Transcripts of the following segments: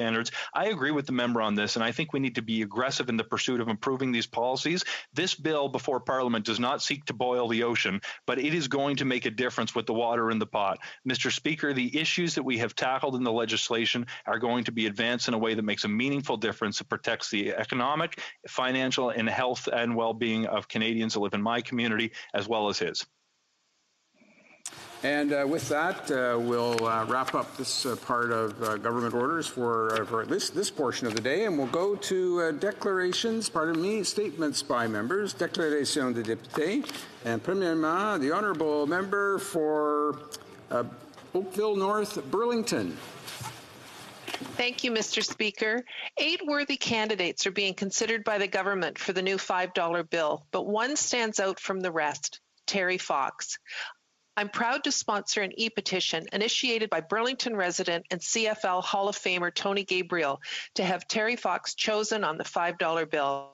standards. I agree with the member on this, and I think we need to be aggressive in the pursuit of improving these policies. This bill before Parliament does not seek to boil the ocean, but it is going to make a difference with the water in the pot. Mr. Speaker, the issues that we have tackled in the legislation are going to be advanced in a way that makes a meaningful difference that protects the economic, financial, and health and well-being of Canadians that live in my community as well as his. And with that, we'll wrap up this part of government orders for this portion of the day, and we'll go to statements by members. Déclaration de députés. And premièrement, the honourable member for Oakville North, Burlington. Thank you, Mr. Speaker. 8 worthy candidates are being considered by the government for the new $5 bill, but one stands out from the rest, Terry Fox. I'm proud to sponsor an e-petition initiated by Burlington resident and CFL Hall of Famer Tony Gabriel to have Terry Fox chosen on the $5 bill.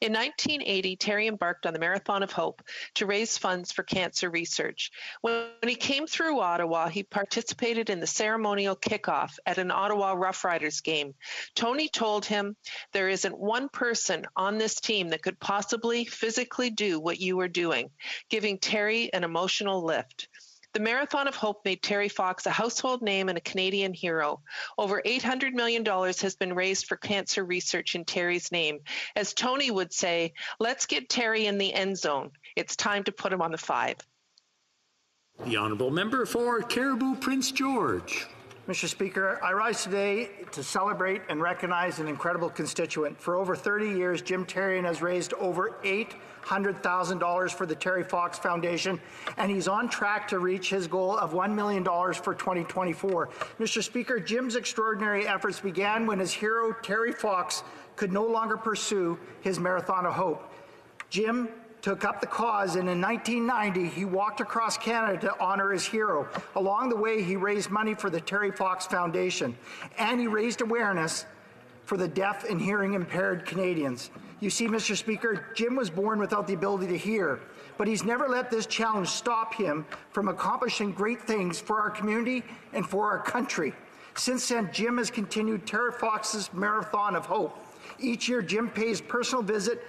In 1980, Terry embarked on the Marathon of Hope to raise funds for cancer research. When he came through Ottawa, he participated in the ceremonial kickoff at an Ottawa Rough Riders game. Tony told him, "There isn't one person on this team that could possibly physically do what you are doing," giving Terry an emotional lift. The Marathon of Hope made Terry Fox a household name and a Canadian hero. Over $800 million has been raised for cancer research in Terry's name. As Tony would say, let's get Terry in the end zone. It's time to put him on the 5. The honourable member for Caribou Prince George. Mr. Speaker, I rise today to celebrate and recognize an incredible constituent. For over 30 years, Jim Terrian has raised over $800,000 for the Terry Fox Foundation, and he's on track to reach his goal of $1 million for 2024. Mr. Speaker, Jim's extraordinary efforts began when his hero, Terry Fox, could no longer pursue his Marathon of Hope. Jim took up the cause, and in 1990, he walked across Canada to honor his hero. Along the way, he raised money for the Terry Fox Foundation, and he raised awareness for the deaf and hearing impaired Canadians. You see, Mr. Speaker, Jim was born without the ability to hear, but he's never let this challenge stop him from accomplishing great things for our community and for our country. Since then, Jim has continued Terry Fox's Marathon of Hope. Each year, Jim pays personal visit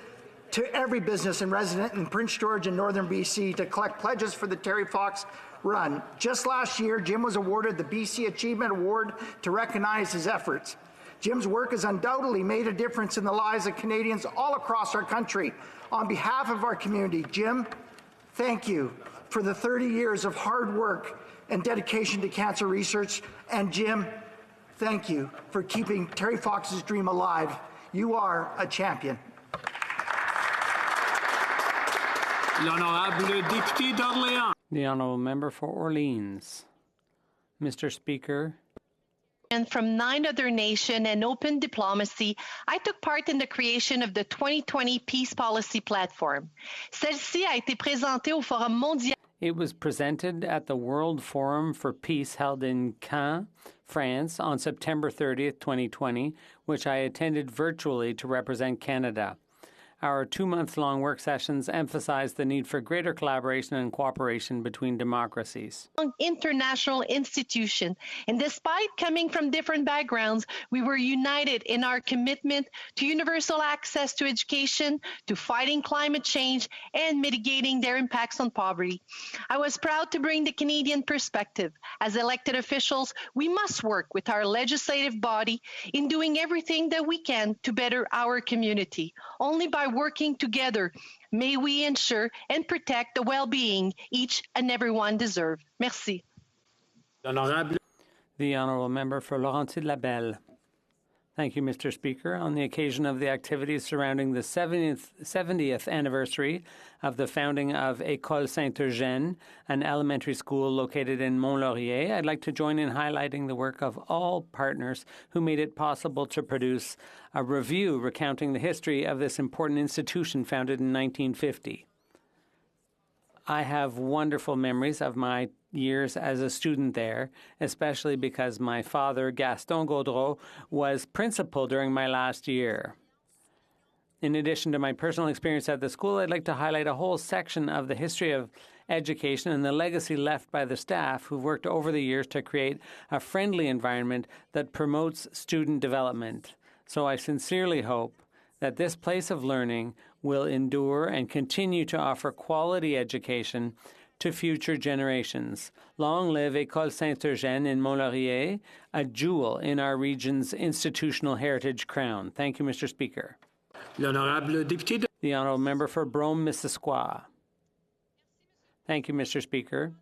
to every business and resident in Prince George and Northern BC to collect pledges for the Terry Fox Run. Just last year, Jim was awarded the BC Achievement Award to recognize his efforts. Jim's work has undoubtedly made a difference in the lives of Canadians all across our country. On behalf of our community, Jim, thank you for the 30 years of hard work and dedication to cancer research. And Jim, thank you for keeping Terry Fox's dream alive. You are a champion. L'honorable député d'Orléans. The honourable member for Orleans. Mr. Speaker. And from 9 other nations and open diplomacy, I took part in the creation of the 2020 Peace Policy Platform. Celle-ci a été présentée au Forum mondial. It was presented at the World Forum for Peace held in Caen, France on September 30th, 2020, which I attended virtually to represent Canada. Our 2-month-long work sessions emphasized the need for greater collaboration and cooperation between democracies. International institution, and despite coming from different backgrounds, we were united in our commitment to universal access to education, to fighting climate change, and mitigating their impacts on poverty. I was proud to bring the Canadian perspective. As elected officials, we must work with our legislative body in doing everything that we can to better our community. Only by working together may we ensure and protect the well-being each and everyone deserve. Merci. The honourable member for Laurentides-Labelle. Thank you, Mr. Speaker. On the occasion of the activities surrounding the 70th anniversary of the founding of École Saint-Eugène, an elementary school located in Mont-Laurier, I'd like to join in highlighting the work of all partners who made it possible to produce a review recounting the history of this important institution founded in 1950. I have wonderful memories of my years as a student there, especially because my father, Gaston Gaudreau, was principal during my last year. In addition to my personal experience at the school, I'd like to highlight a whole section of the history of education and the legacy left by the staff who've worked over the years to create a friendly environment that promotes student development. So I sincerely hope that this place of learning will endure and continue to offer quality education to future generations. Long live École Saint-Eugène in Mont-Laurier, a jewel in our region's institutional heritage crown. Thank you, Mr. Speaker. L'honorable député. The honourable member for Brome-Missisquoi. Thank you, Mr. Speaker.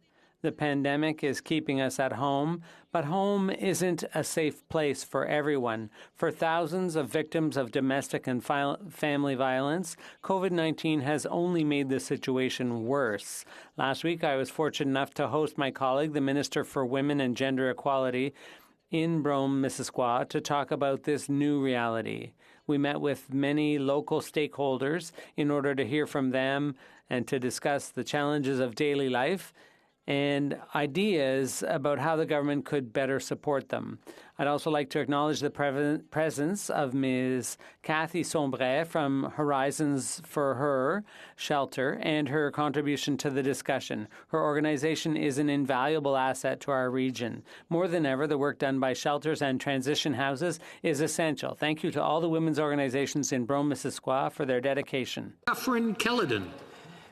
The pandemic is keeping us at home, but home isn't a safe place for everyone. For thousands of victims of domestic and family violence, COVID-19 has only made the situation worse. Last week, I was fortunate enough to host my colleague, the Minister for Women and Gender Equality, in Brome-Missisquoi to talk about this new reality. We met with many local stakeholders in order to hear from them and to discuss the challenges of daily life and ideas about how the government could better support them. I'd also like to acknowledge the presence of Ms. Cathy Sombret from Horizons for Her shelter and her contribution to the discussion. Her organization is an invaluable asset to our region. More than ever, the work done by shelters and transition houses is essential. Thank you to all the women's organizations in Brome-Missisquoi for their dedication. Catherine Kelladon.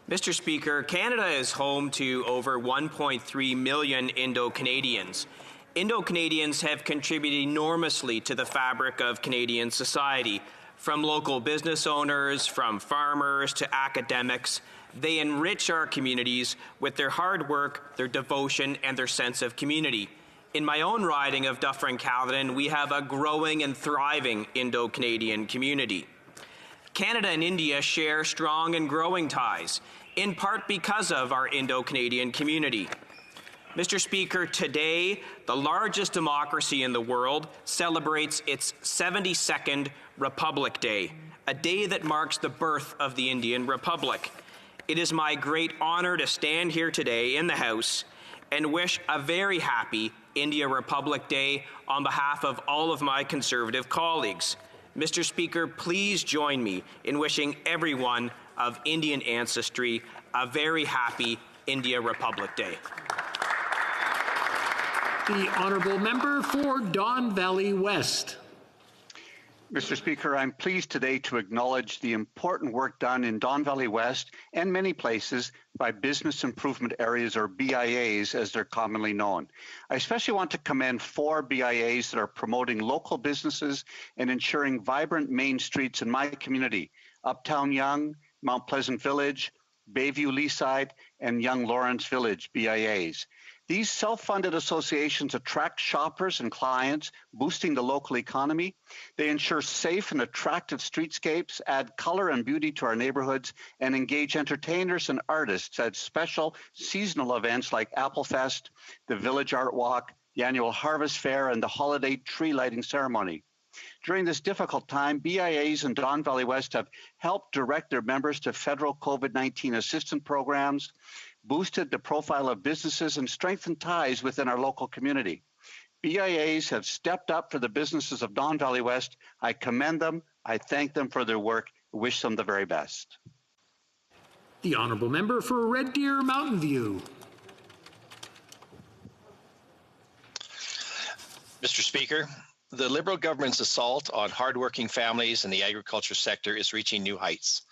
Mr. Speaker, Canada is home to over 1.3 million Indo-Canadians. Indo-Canadians have contributed enormously to the fabric of Canadian society. From local business owners, from farmers to academics, they enrich our communities with their hard work, their devotion, and their sense of community. In my own riding of Dufferin-Caledon, we have a growing and thriving Indo-Canadian community. Canada and India share strong and growing ties, in part because of our Indo-Canadian community. Mr. Speaker, today, the largest democracy in the world celebrates its 72nd Republic Day, a day that marks the birth of the Indian Republic. It is my great honor to stand here today in the House and wish a very happy India Republic Day on behalf of all of my Conservative colleagues. Mr. Speaker, please join me in wishing everyone of Indian ancestry a very happy India Republic Day. The honourable member for Don Valley West. Mr. Speaker, I'm pleased today to acknowledge the important work done in Don Valley West and many places by Business Improvement Areas, or BIAs, as they're commonly known. I especially want to commend 4 BIAs that are promoting local businesses and ensuring vibrant main streets in my community: Uptown Yonge, Mount Pleasant Village, Bayview Leaside, and Young Lawrence Village BIAs. These self-funded associations attract shoppers and clients, boosting the local economy. They ensure safe and attractive streetscapes, add color and beauty to our neighborhoods, and engage entertainers and artists at special seasonal events like Apple Fest, the Village Art Walk, the annual Harvest Fair, and the holiday tree lighting ceremony. During this difficult time, BIAs in Don Valley West have helped direct their members to federal COVID-19 assistance programs, boosted the profile of businesses, and strengthened ties within our local community. BIAs have stepped up for the businesses of Don Valley West. I commend them. I thank them for their work. I wish them the very best. The honourable member for Red Deer Mountain View. Mr. Speaker, the Liberal government's assault on hardworking families in the agriculture sector is reaching new heights.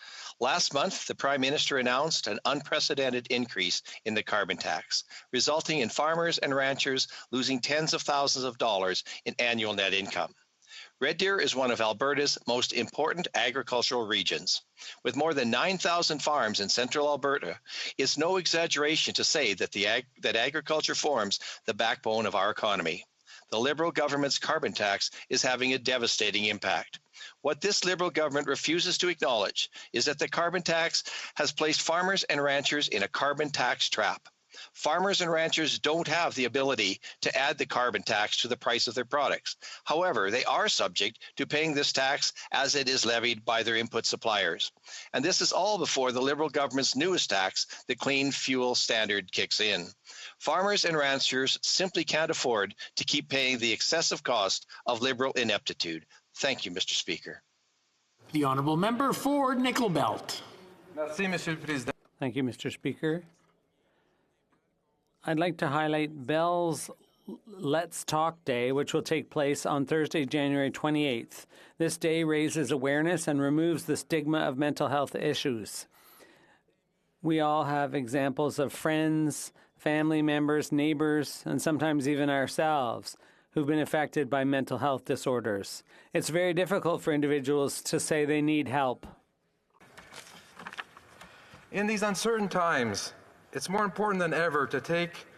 Last month, the Prime Minister announced an unprecedented increase in the carbon tax, resulting in farmers and ranchers losing tens of thousands of dollars in annual net income. Red Deer is one of Alberta's most important agricultural regions. With more than 9,000 farms in central Alberta, it's no exaggeration to say that agriculture forms the backbone of our economy. The Liberal government's carbon tax is having a devastating impact. What this Liberal government refuses to acknowledge is that the carbon tax has placed farmers and ranchers in a carbon tax trap. Farmers and ranchers don't have the ability to add the carbon tax to the price of their products. However, they are subject to paying this tax as it is levied by their input suppliers. And this is all before the Liberal government's newest tax, the Clean Fuel Standard, kicks in. Farmers and ranchers simply can't afford to keep paying the excessive cost of Liberal ineptitude. Thank you, Mr. Speaker. The Honourable Member for Nickel Belt. Merci, Monsieur le Président. Thank you, Mr. Speaker. I'd like to highlight Bell's Let's Talk Day, which will take place on Thursday, January 28th. This day raises awareness and removes the stigma of mental health issues. We all have examples of friends, family members, neighbors, and sometimes even ourselves who've been affected by mental health disorders. It's very difficult for individuals to say they need help. In these uncertain times, it's more important than ever to take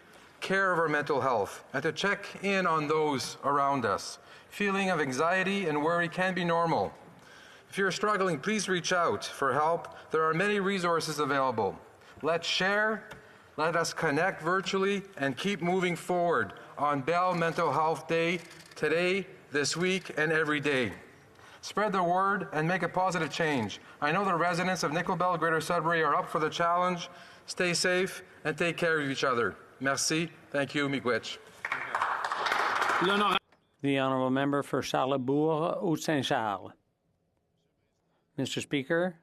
care of our mental health and to check in on those around us. Feeling of anxiety and worry can be normal. If you're struggling, please reach out for help. There are many resources available. Let's share, let us connect virtually, and keep moving forward on Bell Mental Health Day today, this week, and every day. Spread the word and make a positive change. I know the residents of Nickel Belt, Greater Sudbury are up for the challenge. Stay safe and take care of each other. Merci. Thank you, Miigwech. The Honourable Member for Charlesbourg, Haute-Saint-Charles. Mr. Speaker,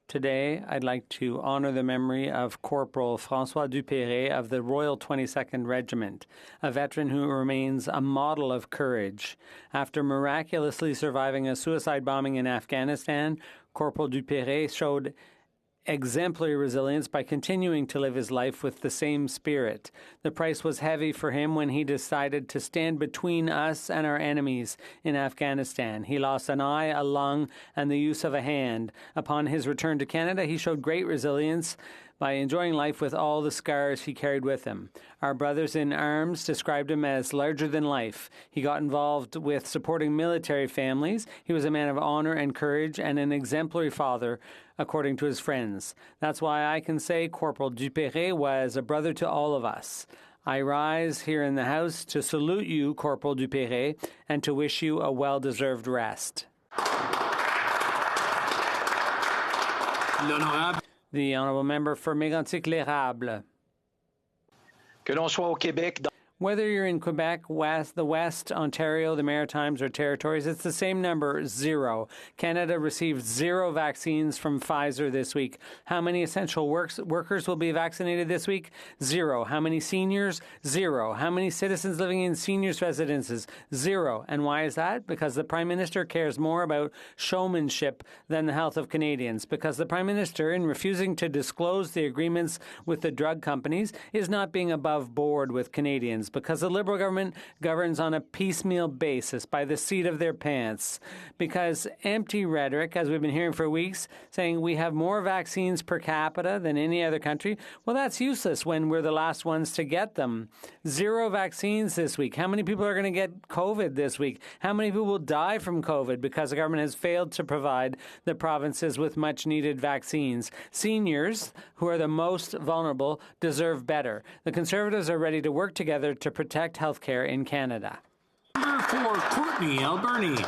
today I'd like to honour the memory of Corporal François Dupéré of the Royal 22nd Regiment, a veteran who remains a model of courage. After miraculously surviving a suicide bombing in Afghanistan, Corporal Dupéré showed exemplary resilience by continuing to live his life with the same spirit. The price was heavy for him when he decided to stand between us and our enemies in Afghanistan. He lost an eye, a lung, and the use of a hand. Upon his return to Canada, he showed great resilience by enjoying life with all the scars he carried with him. Our brothers in arms described him as larger than life. He got involved with supporting military families. He was a man of honor and courage and an exemplary father, according to his friends. That's why I can say Corporal Dupéré was a brother to all of us. I rise here in the House to salute you, Corporal Dupéré, and to wish you a well-deserved rest. The Honourable Member for Mégantic-l'Érable. Que l'on soit au Québec. Whether you're in Quebec, the West, Ontario, the Maritimes, or Territories, it's the same number, 0. Canada received 0 vaccines from Pfizer this week. How many essential workers will be vaccinated this week? 0. How many seniors? 0. How many citizens living in seniors' residences? 0. And why is that? Because the Prime Minister cares more about showmanship than the health of Canadians. Because the Prime Minister, in refusing to disclose the agreements with the drug companies, is not being above board with Canadians. Because the Liberal government governs on a piecemeal basis by the seat of their pants. Because empty rhetoric, as we've been hearing for weeks, saying we have more vaccines per capita than any other country, well, that's useless when we're the last ones to get them. 0 vaccines this week. How many people are going to get COVID this week? How many people will die from COVID because the government has failed to provide the provinces with much-needed vaccines? Seniors, who are the most vulnerable, deserve better. The Conservatives are ready to work together to protect healthcare in Canada. Number 4, Courtney Alberni.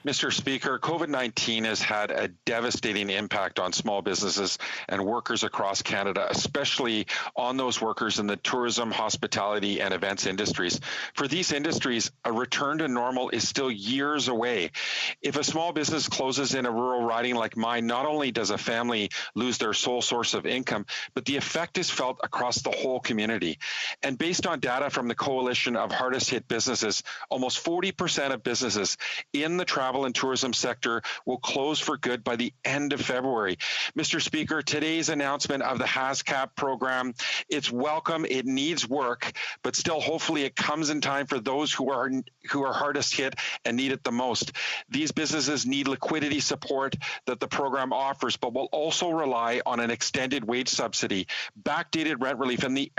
Mr. Speaker, COVID-19 has had a devastating impact on small businesses and workers across Canada, especially on those workers in the tourism, hospitality, and events industries. For these industries, a return to normal is still years away. If a small business closes in a rural riding like mine, not only does a family lose their sole source of income, but the effect is felt across the whole community. And based on data from the Coalition of Hardest Hit Businesses, almost 40% of businesses in the travel and tourism sector will close for good by the end of February. Mr. Speaker, today's announcement of the HASCAP program, it's welcome, it needs work, but still hopefully it comes in time for those who are hardest hit and need it the most. These businesses need liquidity support that the program offers, but will also rely on an extended wage subsidy, backdated rent relief, and the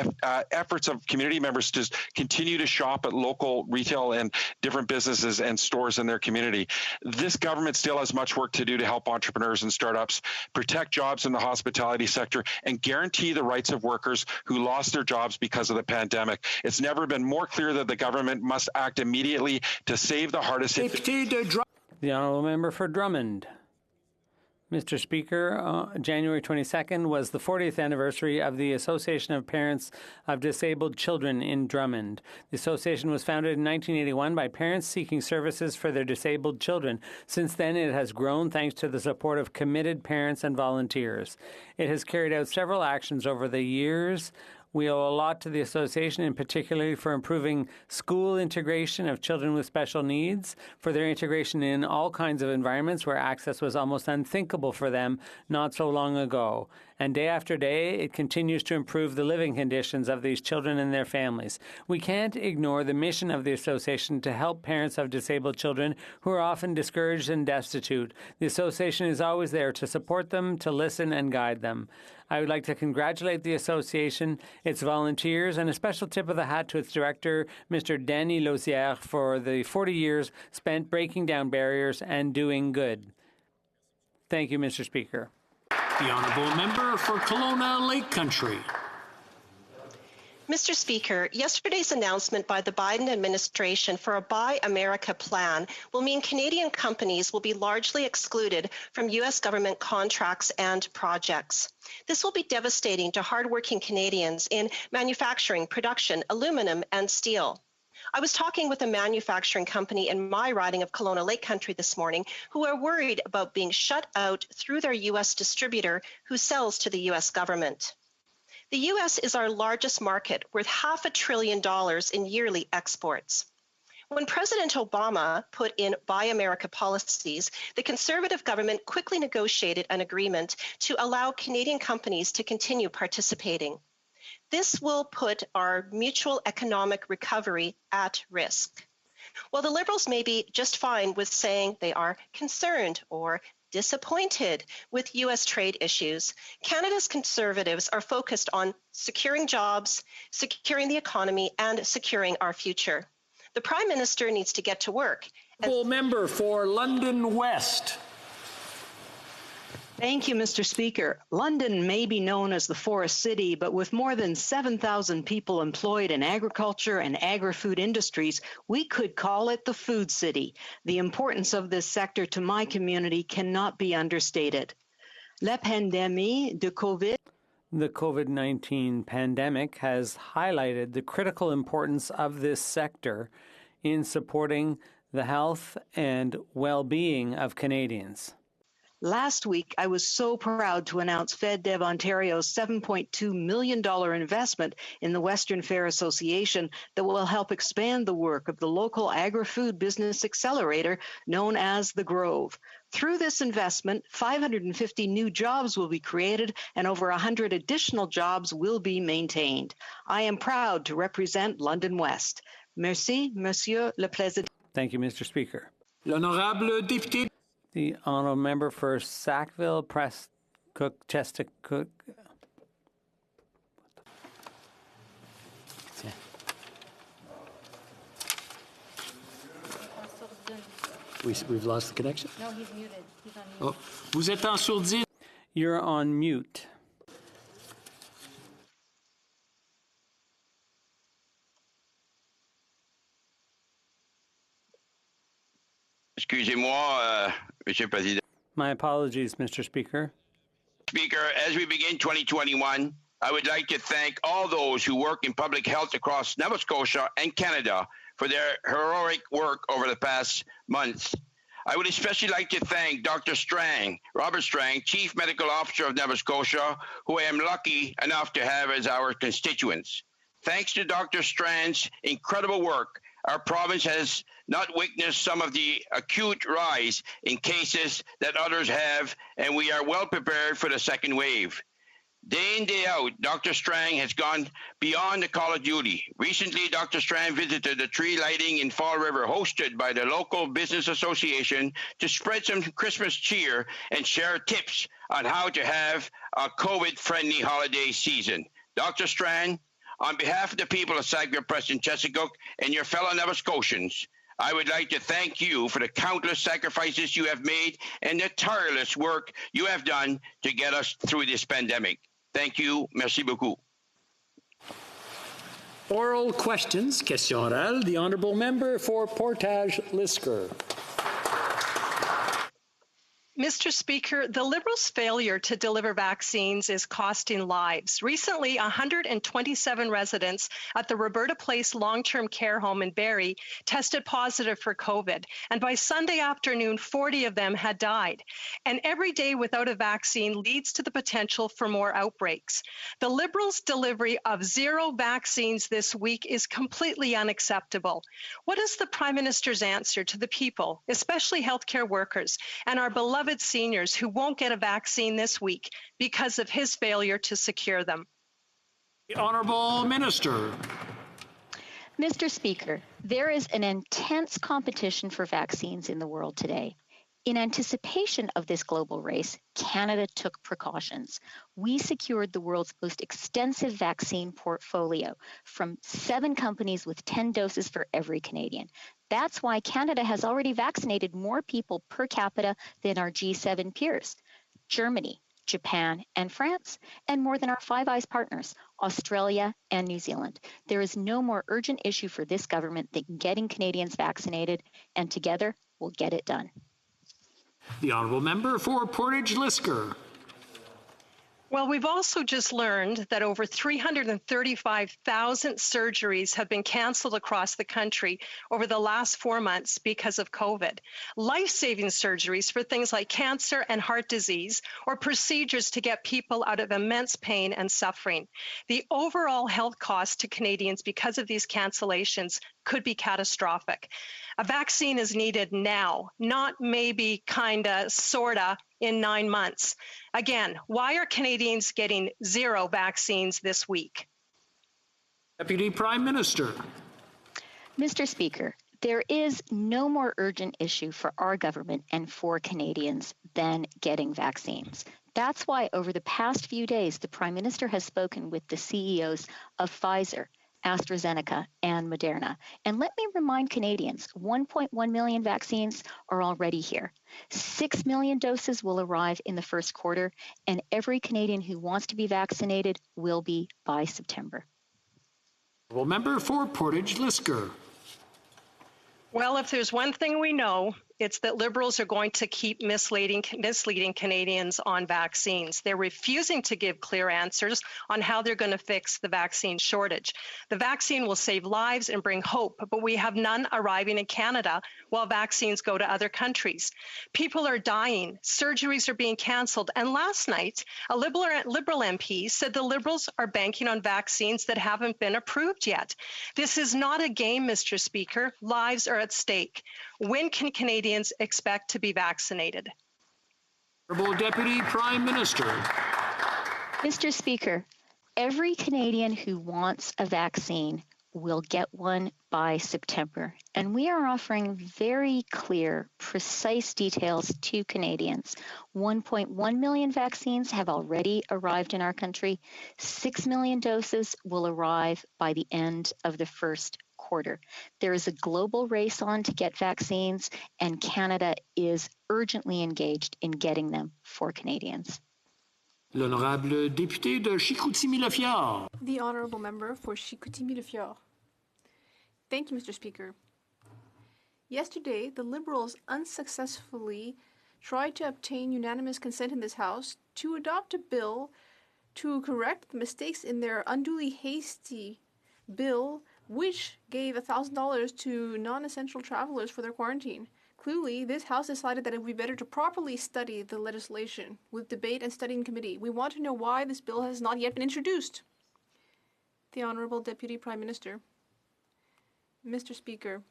efforts of community members to continue to shop at local retail and different businesses and stores in their community. This government still has much work to do to help entrepreneurs and startups, protect jobs in the hospitality sector, and guarantee the rights of workers who lost their jobs because of the pandemic. It's never been more clear that the government must act immediately to save the hardest hit. The Honourable Member for Drummond. Mr. Speaker, January 22nd was the 40th anniversary of the Association of Parents of Disabled Children in Drummond. The association was founded in 1981 by parents seeking services for their disabled children. Since then, it has grown thanks to the support of committed parents and volunteers. It has carried out several actions over the years. We owe a lot to the association, in particular for improving school integration of children with special needs, for their integration in all kinds of environments where access was almost unthinkable for them not so long ago. And day after day, it continues to improve the living conditions of these children and their families. We can't ignore the mission of the association to help parents of disabled children who are often discouraged and destitute. The association is always there to support them, to listen and guide them. I would like to congratulate the association, its volunteers, and a special tip of the hat to its director, Mr. Danny Lausière, for the 40 years spent breaking down barriers and doing good. Thank you, Mr. Speaker. The honourable member for Kelowna Lake Country. Mr. Speaker, yesterday's announcement by the Biden administration for a Buy America plan will mean Canadian companies will be largely excluded from U.S. government contracts and projects. This will be devastating to hardworking Canadians in manufacturing, production, aluminum, and steel. I was talking with a manufacturing company in my riding of Kelowna Lake Country this morning who are worried about being shut out through their U.S. distributor who sells to the U.S. government. The U.S. is our largest market, worth $500 billion in yearly exports. When President Obama put in Buy America policies, the Conservative government quickly negotiated an agreement to allow Canadian companies to continue participating. This will put our mutual economic recovery at risk. While the Liberals may be just fine with saying they are concerned or disappointed with U.S. trade issues, Canada's Conservatives are focused on securing jobs, securing the economy, and securing our future. The Prime Minister needs to get to work. Full member for London West. Thank you, Mr. Speaker. London may be known as the Forest City, but with more than 7,000 people employed in agriculture and agri-food industries, we could call it the Food City. The importance of this sector to my community cannot be understated. La pandémie de COVID. The COVID-19 pandemic has highlighted the critical importance of this sector in supporting the health and well-being of Canadians. Last week, I was so proud to announce FedDev Ontario's $7.2 million investment in the Western Fair Association that will help expand the work of the local agri-food business accelerator known as The Grove. Through this investment, 550 new jobs will be created and over 100 additional jobs will be maintained. I am proud to represent London West. Merci, Monsieur le Président. Thank you, Mr. Speaker. L'honorable député. The honourable member for Sackville, Prescott, Chestercook. We've lost the connection? No, he's muted. He's on mute. Oh, vous êtes en sourdine. You're on mute. Excusez-moi, Monsieur le Président. My apologies, Mr. Speaker. Speaker, as we begin 2021, I would like to thank all those who work in public health across Nova Scotia and Canada for their heroic work over the past months. I would especially like to thank Dr. Strang, Robert Strang, Chief Medical Officer of Nova Scotia, who I am lucky enough to have as our constituents. Thanks to Dr. Strang's incredible work, our province has not witnessed some of the acute rise in cases that others have, and we are well prepared for the second wave. Day in, day out, Dr. Strang has gone beyond the call of duty. Recently, Dr. Strang visited the tree lighting in Fall River hosted by the local business association to spread some Christmas cheer and share tips on how to have a COVID-friendly holiday season. Dr. Strang, on behalf of the people of Sackville, Preston, Chestercook, and your fellow Nova Scotians, I would like to thank you for the countless sacrifices you have made and the tireless work you have done to get us through this pandemic. Thank you. Merci beaucoup. Oral questions. Question orale. The honourable member for Portage-Lisker. Mr. Speaker, the Liberals' failure to deliver vaccines is costing lives. Recently, 127 residents at the Roberta Place long-term care home in Barrie tested positive for COVID, and by Sunday afternoon, 40 of them had died. And every day without a vaccine leads to the potential for more outbreaks. The Liberals' delivery of 0 vaccines this week is completely unacceptable. What is the Prime Minister's answer to the people, especially healthcare workers, and our beloved seniors who won't get a vaccine this week because of his failure to secure them? The Honourable Minister. Mr. Speaker, there is an intense competition for vaccines in the world today. In anticipation of this global race, Canada took precautions. We secured the world's most extensive vaccine portfolio from 7 companies with 10 doses for every Canadian. That's why Canada has already vaccinated more people per capita than our G7 peers, Germany, Japan, and France, and more than our Five Eyes partners, Australia and New Zealand. There is no more urgent issue for this government than getting Canadians vaccinated, and together we'll get it done. The Honourable Member for Portage-Lisker. Well, we've also just learned that over 335,000 surgeries have been canceled across the country over the last 4 months because of COVID. Life-saving surgeries for things like cancer and heart disease, or procedures to get people out of immense pain and suffering. The overall health cost to Canadians because of these cancellations could be catastrophic. A vaccine is needed now, not maybe, kinda, sorta, in 9 months. Again, why are Canadians getting 0 vaccines this week? Deputy Prime Minister. Mr. Speaker, there is no more urgent issue for our government and for Canadians than getting vaccines. That's why over the past few days, the Prime Minister has spoken with the CEOs of Pfizer, AstraZeneca, and Moderna. And let me remind Canadians, 1.1 million vaccines are already here. 6 million doses will arrive in the first quarter, and every Canadian who wants to be vaccinated will be by September. Member for Portage-Lisker. Well, if there's one thing we know, it's that Liberals are going to keep misleading Canadians on vaccines. They're refusing to give clear answers on how they're going to fix the vaccine shortage. The vaccine will save lives and bring hope, but we have none arriving in Canada while vaccines go to other countries. People are dying, surgeries are being canceled, and last night, a Liberal MP said the Liberals are banking on vaccines that haven't been approved yet. This is not a game, Mr. Speaker. Lives are at stake. When can Canadians expect to be vaccinated? Honourable Deputy Prime Minister. Mr. Speaker, every Canadian who wants a vaccine will get one by September. And we are offering very clear, precise details to Canadians. 1.1 million vaccines have already arrived in our country. 6 million doses will arrive by the end of the first quarter. There is a global race on to get vaccines, and Canada is urgently engaged in getting them for Canadians. L'honorable député de Chicoutimi-Le-Fjord. The honourable member for Chicoutimi-Le-Fjord. Thank you, Mr. Speaker. Yesterday, the Liberals unsuccessfully tried to obtain unanimous consent in this House to adopt a bill to correct the mistakes in their unduly hasty bill, which gave $1,000 to non-essential travelers for their quarantine. Clearly, this House decided that it would be better to properly study the legislation with debate and study in committee. We want to know why this bill has not yet been introduced. The Honourable Deputy Prime Minister. Mr. Speaker,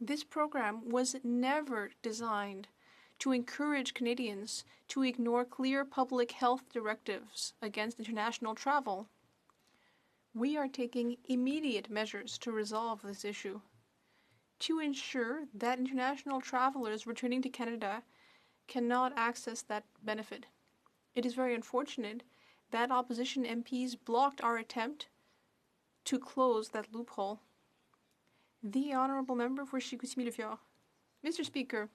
this program was never designed to encourage Canadians to ignore clear public health directives against international travel. We are taking immediate measures to resolve this issue, to ensure that international travelers returning to Canada cannot access that benefit. It is very unfortunate that opposition MPs blocked our attempt to close that loophole. The Honourable Member for Chicoutimi-Le-Fjord. Mr. Speaker,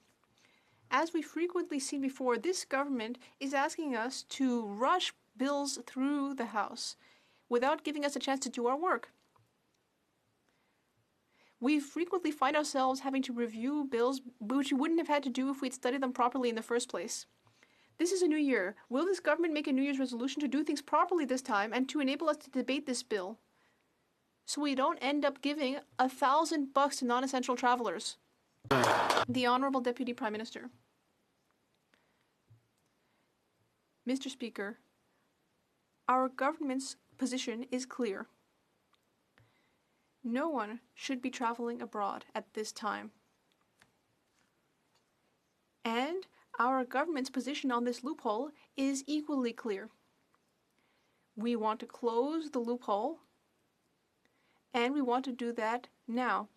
as we frequently seen before, this government is asking us to rush bills through the House without giving us a chance to do our work. We frequently find ourselves having to review bills which we wouldn't have had to do if we'd studied them properly in the first place. This is a new year. Will this government make a New Year's resolution to do things properly this time and to enable us to debate this bill so we don't end up giving $1,000 to non-essential travelers? The Honorable Deputy Prime Minister. Mr. Speaker, our government's position is clear. No one should be traveling abroad at this time. And our government's position on this loophole is equally clear. We want to close the loophole, and we want to do that now.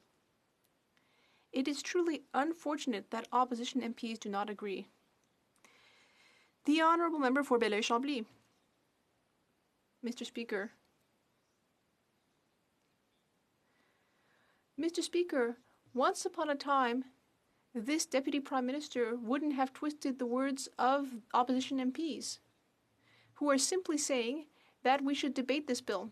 It is truly unfortunate that opposition MPs do not agree. The Honourable Member for Belleuil-Chambly. Mr. Speaker. Mr. Speaker, once upon a time, this Deputy Prime Minister wouldn't have twisted the words of opposition MPs, who are simply saying that we should debate this bill.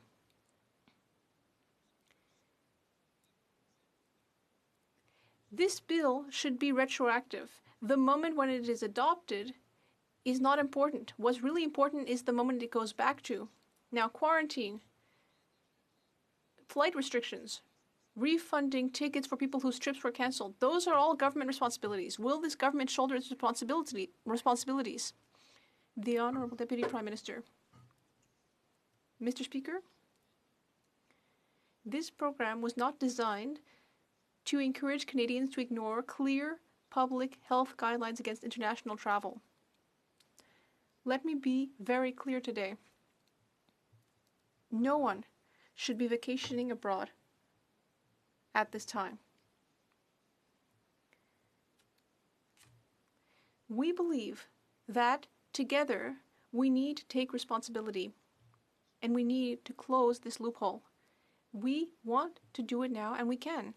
This bill should be retroactive. The moment when it is adopted is not important. What's really important is the moment it goes back to. Now, quarantine, flight restrictions, refunding tickets for people whose trips were cancelled. Those are all government responsibilities. Will this government shoulder its responsibilities? The Honourable Deputy Prime Minister. Mr. Speaker, this program was not designed to encourage Canadians to ignore clear public health guidelines against international travel. Let me be very clear today. No one should be vacationing abroad at this time. We believe that together we need to take responsibility and we need to close this loophole. We want to do it now and we can.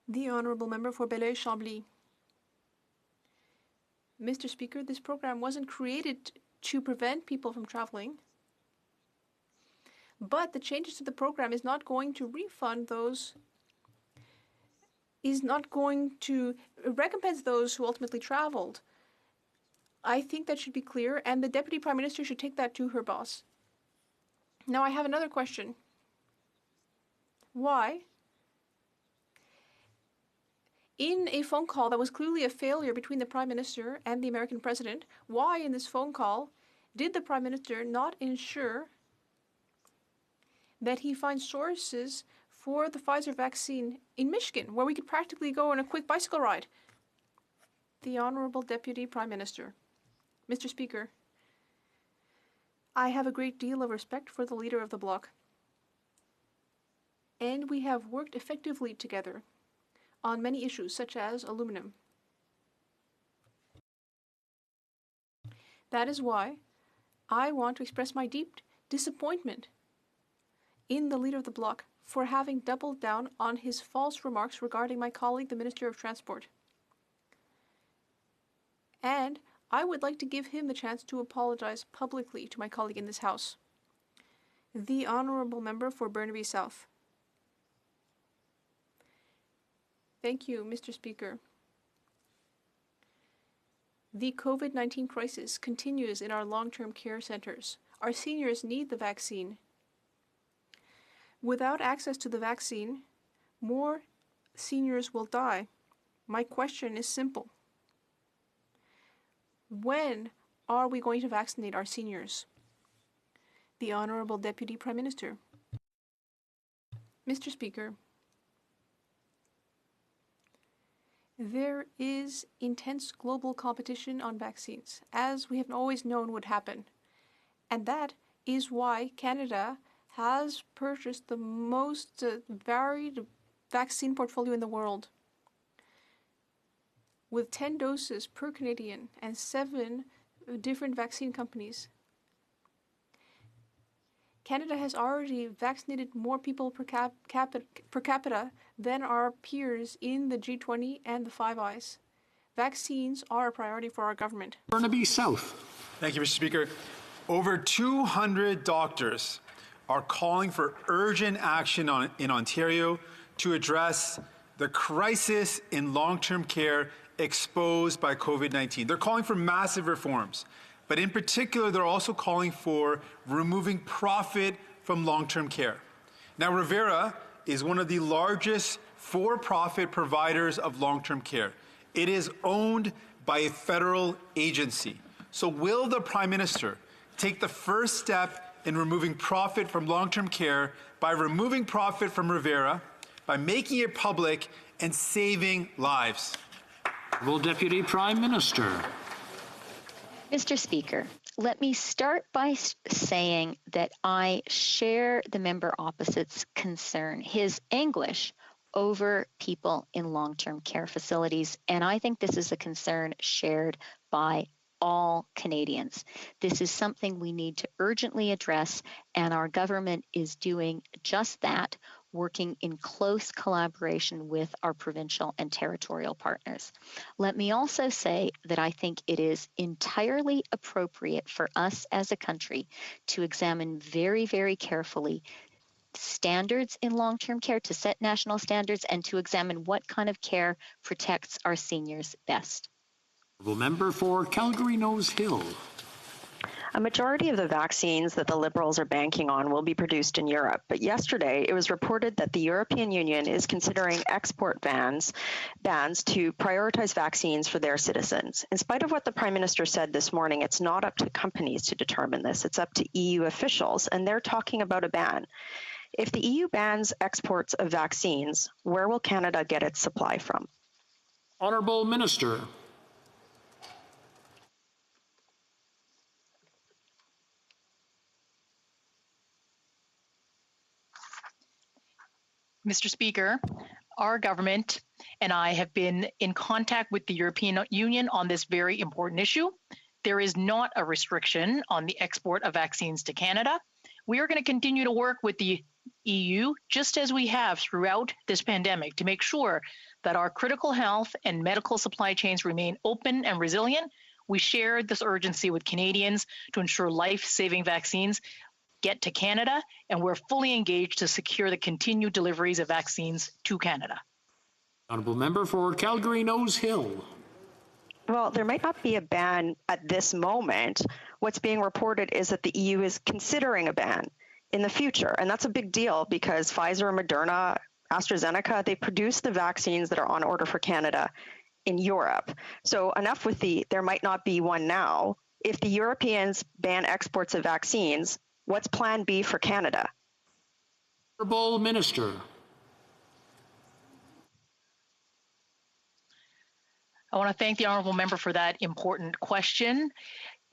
The Honourable Member for Belleuil-Chambly. Mr. Speaker, this program wasn't created to prevent people from traveling, but the changes to the program is not going to refund those, is not going to recompense those who ultimately traveled. I think that should be clear, and the Deputy Prime Minister should take that to her boss. Now, I have another question. Why, in a phone call that was clearly a failure between the Prime Minister and the American President, why in this phone call did the Prime Minister not ensure that he finds sources for the Pfizer vaccine in Michigan, where we could practically go on a quick bicycle ride? The Honourable Deputy Prime Minister. Mr. Speaker, I have a great deal of respect for the Leader of the Bloc, and we have worked effectively together on many issues, such as aluminum. That is why I want to express my deep disappointment in the Leader of the Bloc for having doubled down on his false remarks regarding my colleague, the Minister of Transport. And I would like to give him the chance to apologize publicly to my colleague in this House. The Honourable Member for Burnaby South. Thank you, Mr. Speaker. The COVID-19 crisis continues in our long-term care centres. Our seniors need the vaccine. Without access to the vaccine, more seniors will die. My question is simple. When are we going to vaccinate our seniors? The Honourable Deputy Prime Minister. Mr. Speaker, there is intense global competition on vaccines, as we have always known would happen. And that is why Canada has purchased the most varied vaccine portfolio in the world. With 10 doses per Canadian and 7 different vaccine companies, Canada has already vaccinated more people per capita than our peers in the G20 and the Five Eyes. Vaccines are a priority for our government. Burnaby South. Thank you, Mr. Speaker. Over 200 doctors are calling for urgent action in Ontario to address the crisis in long-term care exposed by COVID-19. They're calling for massive reforms, but in particular, they're also calling for removing profit from long-term care. Now, Revera is one of the largest for-profit providers of long-term care. It is owned by a federal agency. So will the Prime Minister take the first step in removing profit from long-term care by removing profit from Revera, by making it public, and saving lives? Well, Deputy Prime Minister. Mr. Speaker, let me start by saying that I share the member opposite's concern, his anguish over people in long-term care facilities, and I think this is a concern shared by all Canadians. This is something we need to urgently address, and our government is doing just that, working in close collaboration with our provincial and territorial partners. Let me also say that I think it is entirely appropriate for us as a country to examine very, very carefully standards in long-term care, to set national standards, and to examine what kind of care protects our seniors best. Member for Calgary Nose Hill. A majority of the vaccines that the Liberals are banking on will be produced in Europe, but yesterday it was reported that the European Union is considering export bans to prioritize vaccines for their citizens. In spite of what the Prime Minister said this morning, it's not up to companies to determine this. It's up to EU officials, and they're talking about a ban. If the EU bans exports of vaccines, where will Canada get its supply from? Honourable Minister. Mr. Speaker, our government and I have been in contact with the European Union on this very important issue. There is not a restriction on the export of vaccines to Canada. We are going to continue to work with the EU, just as we have throughout this pandemic, to make sure that our critical health and medical supply chains remain open and resilient. We share this urgency with Canadians to ensure life-saving vaccines get to Canada, and we're fully engaged to secure the continued deliveries of vaccines to Canada. Honourable Member for Calgary Nose Hill. Well, there might not be a ban at this moment. What's being reported is that the EU is considering a ban in the future, and that's a big deal because Pfizer, Moderna, AstraZeneca, they produce the vaccines that are on order for Canada in Europe. So enough with there might not be one now. If the Europeans ban exports of vaccines, what's plan B for Canada? Honourable Minister. I want to thank the honourable member for that important question.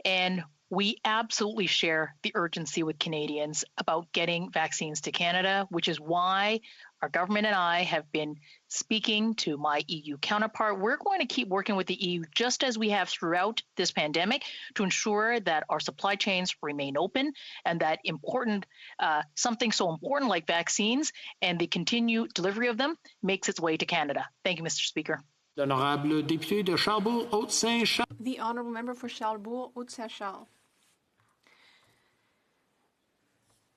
And we absolutely share the urgency with Canadians about getting vaccines to Canada, which is why our government and I have been speaking to my EU counterpart. We're going to keep working with the EU just as we have throughout this pandemic to ensure that our supply chains remain open and that something so important like vaccines and the continued delivery of them makes its way to Canada. Thank you, Mr. Speaker. L'honorable député de Charlebourg-Haute-Saint-Charles. The honourable member for Charlebourg-Haute-Saint-Charles.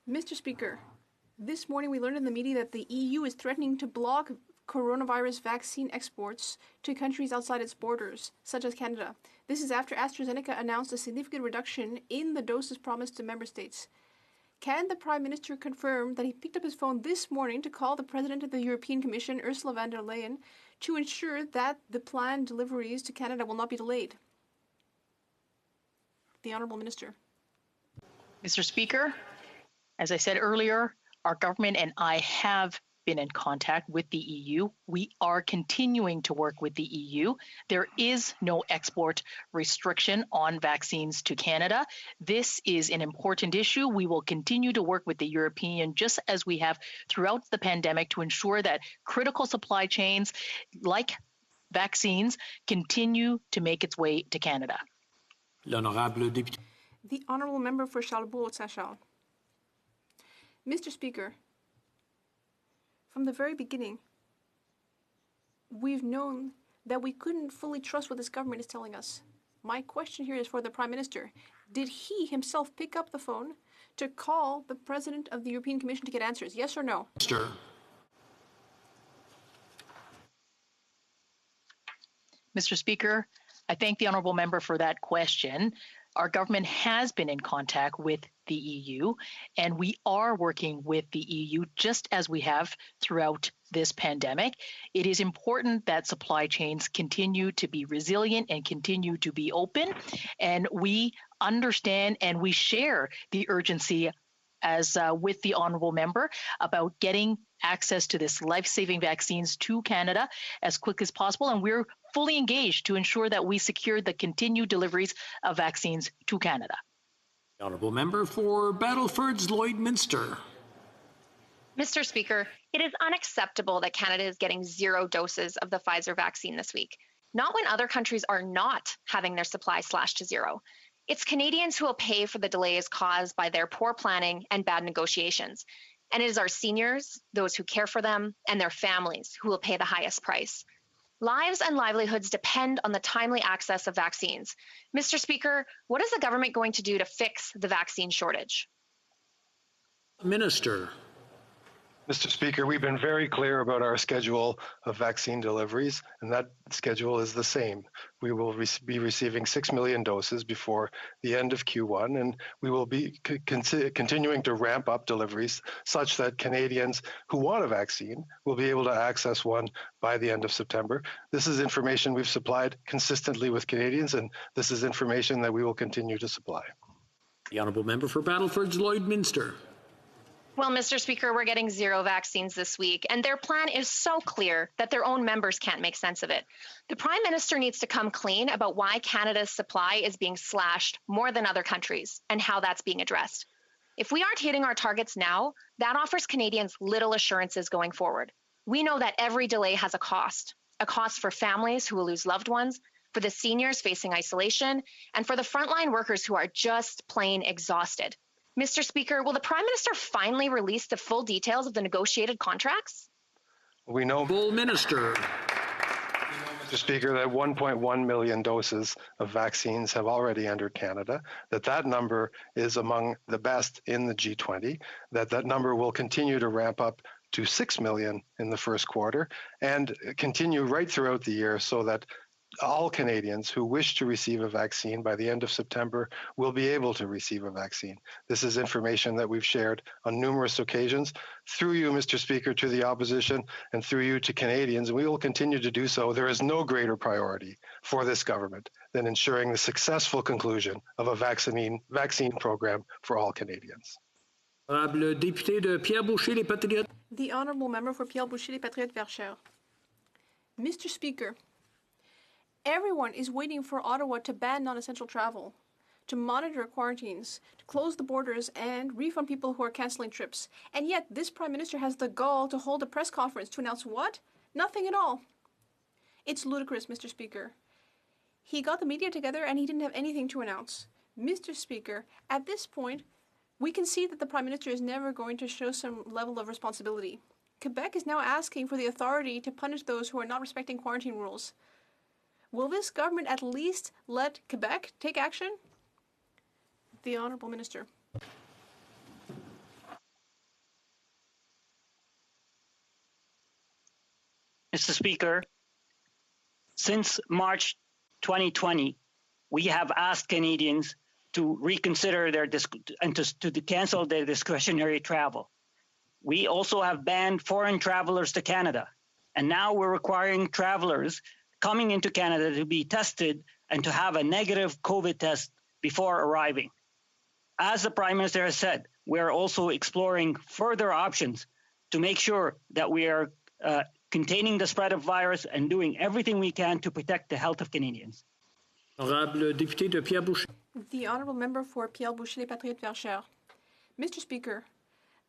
Mr. Speaker, this morning we learned in the media that the EU is threatening to block coronavirus vaccine exports to countries outside its borders, such as Canada. This is after AstraZeneca announced a significant reduction in the doses promised to member states. Can the Prime Minister confirm that he picked up his phone this morning to call the President of the European Commission, Ursula von der Leyen, to ensure that the planned deliveries to Canada will not be delayed? The Honourable Minister. Mr. Speaker, as I said earlier, our government and I have been in contact with the EU. We are continuing to work with the EU. There is no export restriction on vaccines to Canada. This is an important issue. We will continue to work with the European, just as we have throughout the pandemic, to ensure that critical supply chains like vaccines continue to make its way to Canada. L'honorable député. The honourable member for Charlebourg-Haute-Saint-Charles. Mr. Speaker, from the very beginning, we've known that we couldn't fully trust what this government is telling us. My question here is for the Prime Minister. Did he himself pick up the phone to call the President of the European Commission to get answers, yes or no? Minister. Mr. Speaker, I thank the honourable member for that question. Our government has been in contact with the EU, and we are working with the EU just as we have throughout this pandemic. It is important that supply chains continue to be resilient and continue to be open, and we understand and we share the urgency as with the honourable member about getting access to this life-saving vaccines to Canada as quick as possible, and we're fully engaged to ensure that we secure the continued deliveries of vaccines to Canada. The honourable member for Battleford's Lloydminster. Mr. Speaker, it is unacceptable that Canada is getting 0 doses of the Pfizer vaccine this week, not when other countries are not having their supply slashed to 0. It's Canadians who will pay for the delays caused by their poor planning and bad negotiations. And it is our seniors, those who care for them, and their families who will pay the highest price. Lives and livelihoods depend on the timely access of vaccines. Mr. Speaker, what is the government going to do to fix the vaccine shortage? Minister. Mr. Speaker, we've been very clear about our schedule of vaccine deliveries, and that schedule is the same. We will be receiving 6 million doses before the end of Q1, and we will be continuing to ramp up deliveries such that Canadians who want a vaccine will be able to access one by the end of September. This is information we've supplied consistently with Canadians, and this is information that we will continue to supply. The honourable member for Battleford's Lloydminster. Well, Mr. Speaker, we're getting 0 vaccines this week, and their plan is so clear that their own members can't make sense of it. The Prime Minister needs to come clean about why Canada's supply is being slashed more than other countries and how that's being addressed. If we aren't hitting our targets now, that offers Canadians little assurances going forward. We know that every delay has a cost for families who will lose loved ones, for the seniors facing isolation, and for the frontline workers who are just plain exhausted. Mr. Speaker, will the Prime Minister finally release the full details of the negotiated contracts? We know, Minister. Mr. Speaker, that 1.1 million doses of vaccines have already entered Canada, that number is among the best in the G20, that number will continue to ramp up to 6 million in the first quarter and continue right throughout the year so that all Canadians who wish to receive a vaccine by the end of September will be able to receive a vaccine. This is information that we've shared on numerous occasions through you, Mr. Speaker, to the opposition and through you to Canadians, and we will continue to do so. There is no greater priority for this government than ensuring the successful conclusion of a vaccine program for all Canadians. The Honourable Member for Pierre-Boucher, les Patriotes Verchères. Mr. Speaker, everyone is waiting for Ottawa to ban non-essential travel, to monitor quarantines, to close the borders and refund people who are cancelling trips. And yet this Prime Minister has the gall to hold a press conference to announce what? Nothing at all. It's ludicrous, Mr. Speaker. He got the media together and he didn't have anything to announce. Mr. Speaker, at this point, we can see that the Prime Minister is never going to show some level of responsibility. Quebec is now asking for the authority to punish those who are not respecting quarantine rules. Will this government at least let Quebec take action? The Honourable Minister. Mr. Speaker, since March 2020, we have asked Canadians to reconsider their to cancel their discretionary travel. We also have banned foreign travelers to Canada, and now we're requiring travelers coming into Canada to be tested and to have a negative COVID test before arriving. As the Prime Minister has said, we are also exploring further options to make sure that we are containing the spread of virus and doing everything we can to protect the health of Canadians. The Honourable Member for Pierre-Boucher, les Patriotes Verchères. Mr. Speaker,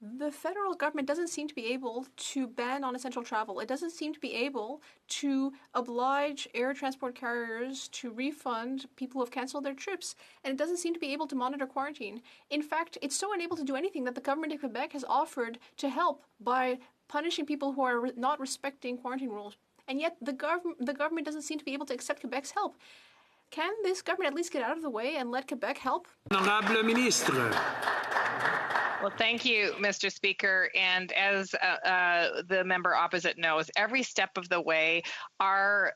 the federal government doesn't seem to be able to ban non-essential travel. It doesn't seem to be able to oblige air transport carriers to refund people who have canceled their trips. And it doesn't seem to be able to monitor quarantine. In fact, it's so unable to do anything that the government of Quebec has offered to help by punishing people who are not respecting quarantine rules. And yet the government doesn't seem to be able to accept Quebec's help. Can this government at least get out of the way and let Quebec help? Honorable Ministre. Well, thank you, Mr. Speaker. And as the member opposite knows, every step of the way, our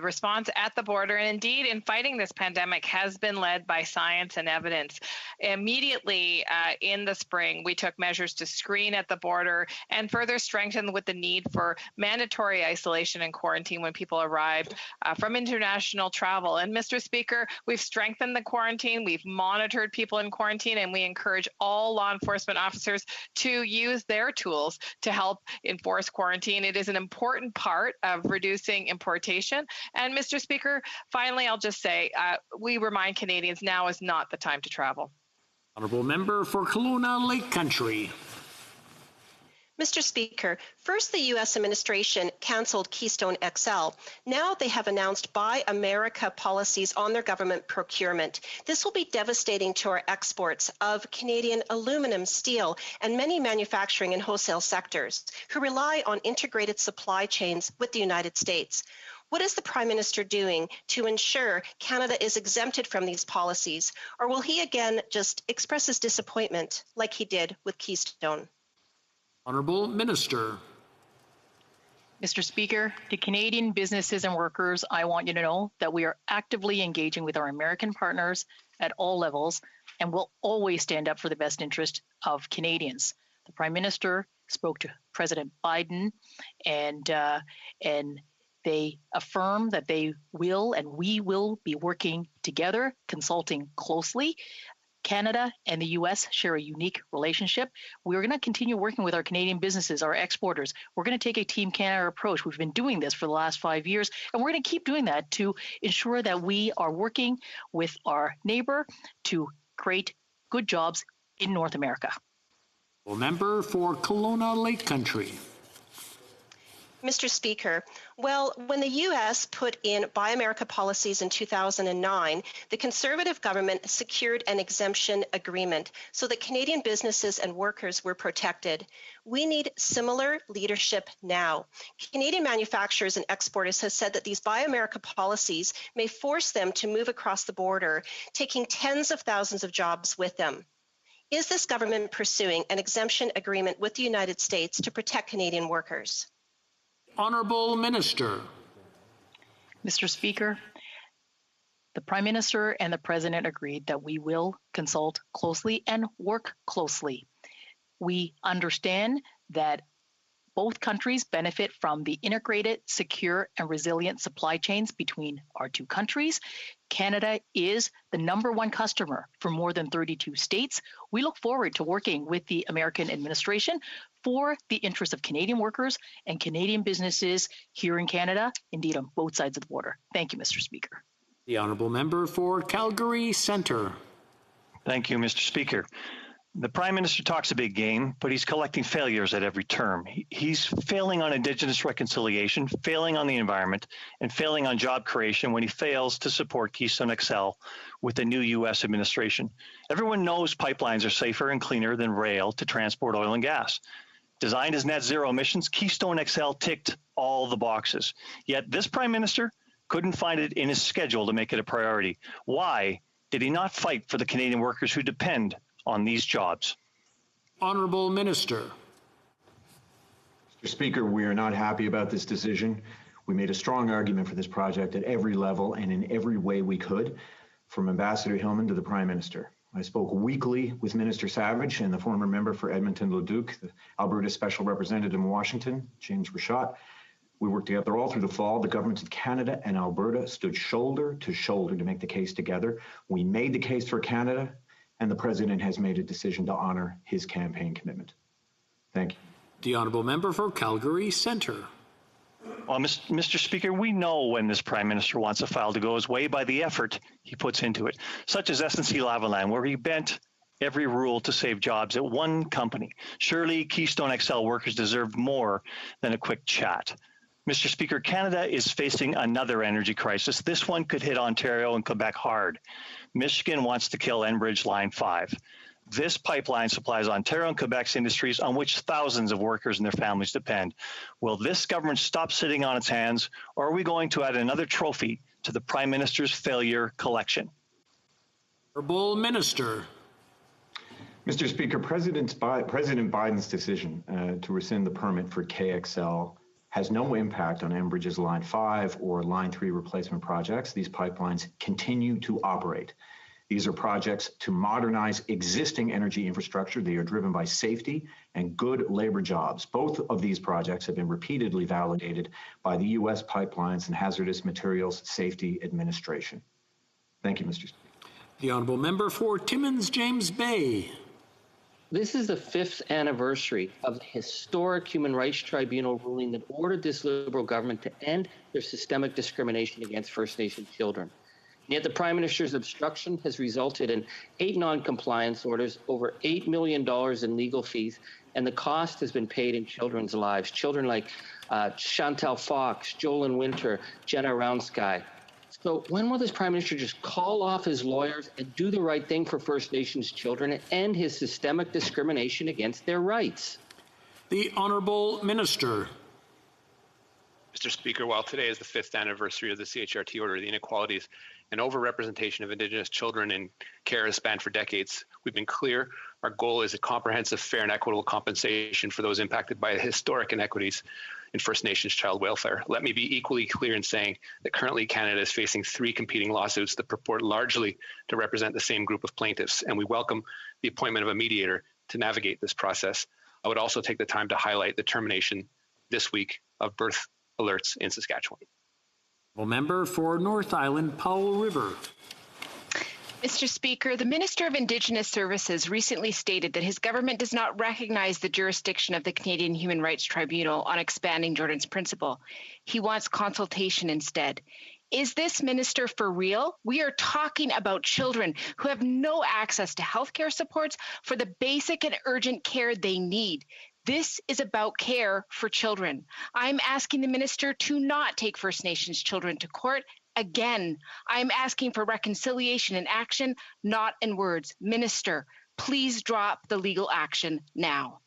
response at the border, and indeed in fighting this pandemic, has been led by science and evidence. Immediately in the spring, we took measures to screen at the border and further strengthen with the need for mandatory isolation and quarantine when people arrived from international travel. And Mr. Speaker, we've strengthened the quarantine, we've monitored people in quarantine, and we encourage all law enforcement officers to use their tools to help enforce quarantine. It is an important part of reducing importation. And Mr. Speaker, finally, I'll just say, we remind Canadians now is not the time to travel. Honourable Member for Kelowna Lake Country. Mr. Speaker, first the U.S. administration canceled Keystone XL. Now they have announced Buy America policies on their government procurement. This will be devastating to our exports of Canadian aluminum, steel, and many manufacturing and wholesale sectors who rely on integrated supply chains with the United States. What is the Prime Minister doing to ensure Canada is exempted from these policies? Or will he again just express his disappointment like he did with Keystone? Honourable Minister. Mr. Speaker, to Canadian businesses and workers, I want you to know that we are actively engaging with our American partners at all levels and will always stand up for the best interest of Canadians. The Prime Minister spoke to President Biden and they affirm that they will and we will be working together, consulting closely. Canada and the U.S. share a unique relationship. We're going to continue working with our Canadian businesses, our exporters. We're going to take a Team Canada approach. We've been doing this for the last 5 years, and we're going to keep doing that to ensure that we are working with our neighbor to create good jobs in North America. Member for Kelowna Lake Country. Mr. Speaker, well, when the U.S. put in Buy America policies in 2009, the Conservative government secured an exemption agreement so that Canadian businesses and workers were protected. We need similar leadership now. Canadian manufacturers and exporters have said that these Buy America policies may force them to move across the border, taking tens of thousands of jobs with them. Is this government pursuing an exemption agreement with the United States to protect Canadian workers? Honourable Minister. Mr. Speaker, the Prime Minister and the President agreed that we will consult closely and work closely. We understand that both countries benefit from the integrated, secure, and resilient supply chains between our two countries. Canada is the #1 customer for more than 32 states. We look forward to working with the American administration for the interests of Canadian workers and Canadian businesses here in Canada, indeed on both sides of the border. Thank you, Mr. Speaker. The Honourable Member for Calgary Centre. Thank you, Mr. Speaker. The Prime Minister talks a big game, but he's collecting failures at every term. He's failing on Indigenous reconciliation, failing on the environment, and failing on job creation when he fails to support Keystone XL with the new U.S. administration. Everyone knows pipelines are safer and cleaner than rail to transport oil and gas. Designed as net zero emissions, Keystone XL ticked all the boxes. Yet this Prime Minister couldn't find it in his schedule to make it a priority. Why did he not fight for the Canadian workers who depend on these jobs? Honourable Minister. Mr. Speaker, we are not happy about this decision. We made a strong argument for this project at every level and in every way we could, from Ambassador Hillman to the Prime Minister. I spoke weekly with Minister Savage and the former member for Edmonton-Leduc, the Alberta Special Representative in Washington, James Rashad. We worked together all through the fall. The governments of Canada and Alberta stood shoulder to shoulder to make the case together. We made the case for Canada, and the President has made a decision to honour his campaign commitment. Thank you. The Honourable Member for Calgary Centre. Well, Mr. Speaker, we know when this Prime Minister wants a file to go his way by the effort he puts into it, such as SNC-Lavalin, where he bent every rule to save jobs at one company. Surely Keystone XL workers deserve more than a quick chat. Mr. Speaker, Canada is facing another energy crisis. This one could hit Ontario and Quebec hard. Michigan wants to kill Enbridge Line 5. This pipeline supplies Ontario and Quebec's industries on which thousands of workers and their families depend. Will this government stop sitting on its hands, or are we going to add another trophy to the Prime Minister's failure collection? Honourable Minister. Mr. Speaker, President Biden's decision to rescind the permit for KXL has no impact on Enbridge's Line 5 or Line 3 replacement projects. These pipelines continue to operate. These are projects to modernize existing energy infrastructure. They are driven by safety and good labor jobs. Both of these projects have been repeatedly validated by the U.S. Pipelines and Hazardous Materials Safety Administration. Thank you, Mr. Speaker. The honourable member for Timmins James Bay. This is the 5th anniversary of the historic Human Rights Tribunal ruling that ordered this Liberal government to end their systemic discrimination against First Nation children. And yet the Prime Minister's obstruction has resulted in 8 non-compliance orders, over $8 million in legal fees, and the cost has been paid in children's lives. Children like Chantal Fox, Jolyn Winter, Jenna Roundsky. So when will this Prime Minister just call off his lawyers and do the right thing for First Nations children and end his systemic discrimination against their rights? The Honourable Minister. Mr. Speaker, while today is the 5th anniversary of the CHRT order, the inequalities and overrepresentation of Indigenous children in care has spanned for decades. We've been clear. Our goal is a comprehensive, fair, and equitable compensation for those impacted by historic inequities in First Nations child welfare. Let me be equally clear in saying that currently Canada is facing 3 competing lawsuits that purport largely to represent the same group of plaintiffs, and we welcome the appointment of a mediator to navigate this process. I would also take the time to highlight the termination this week of birth alerts in Saskatchewan. Member for North Island, Powell River. Mr. Speaker, the Minister of Indigenous Services recently stated that his government does not recognize the jurisdiction of the Canadian Human Rights Tribunal on expanding Jordan's Principle. He wants consultation instead. Is this minister for real? We are talking about children who have no access to healthcare supports for the basic and urgent care they need. This is about care for children. I'm asking the minister to not take First Nations children to court. Again, I'm asking for reconciliation in action, not in words. Minister, please drop the legal action now.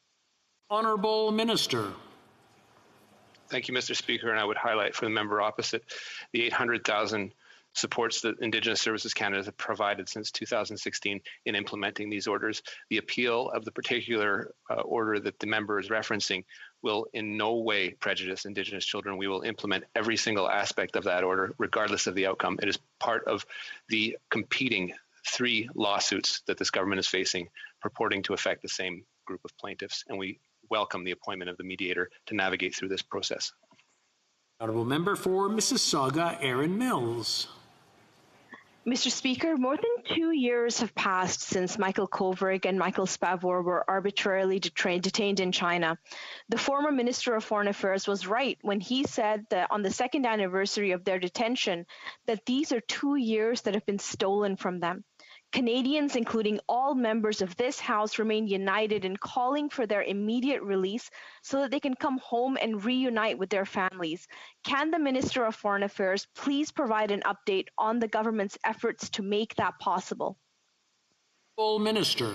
Honourable Minister. Thank you, Mr. Speaker, and I would highlight for the member opposite the 800,000 supports that Indigenous Services Canada has provided since 2016 in implementing these orders. The appeal of the particular order that the member is referencing will in no way prejudice Indigenous children. We will implement every single aspect of that order, regardless of the outcome. It is part of the competing 3 lawsuits that this government is facing, purporting to affect the same group of plaintiffs, and we welcome the appointment of the mediator to navigate through this process. Honourable member for Mississauga, Erin Mills. Mr. Speaker, more than 2 years have passed since Michael Kovrig and Michael Spavor were arbitrarily detained in China. The former Minister of Foreign Affairs was right when he said that on the 2nd anniversary of their detention, that these are 2 years that have been stolen from them. Canadians, including all members of this House, remain united in calling for their immediate release so that they can come home and reunite with their families. Can the Minister of Foreign Affairs please provide an update on the government's efforts to make that possible? Full Minister.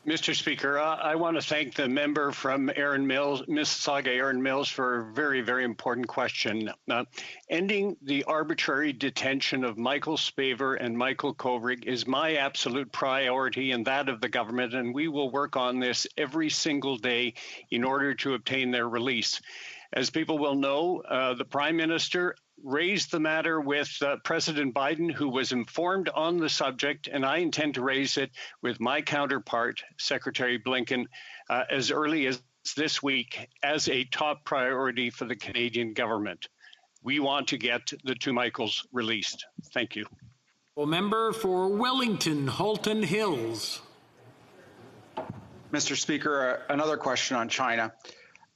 Mr. Speaker, I want to thank the member from Mississauga, Erin Mills, for a very, very important question. Ending the arbitrary detention of Michael Spavor and Michael Kovrig is my absolute priority and that of the government, and we will work on this every single day in order to obtain their release. As people will know, the Prime Minister raised the matter with President Biden, who was informed on the subject, and I intend to raise it with my counterpart, Secretary Blinken, as early as this week as a top priority for the Canadian government. We want to get the 2 Michaels released. Thank you. Well, member for Wellington, Halton Hills. Mr. Speaker, another question on China.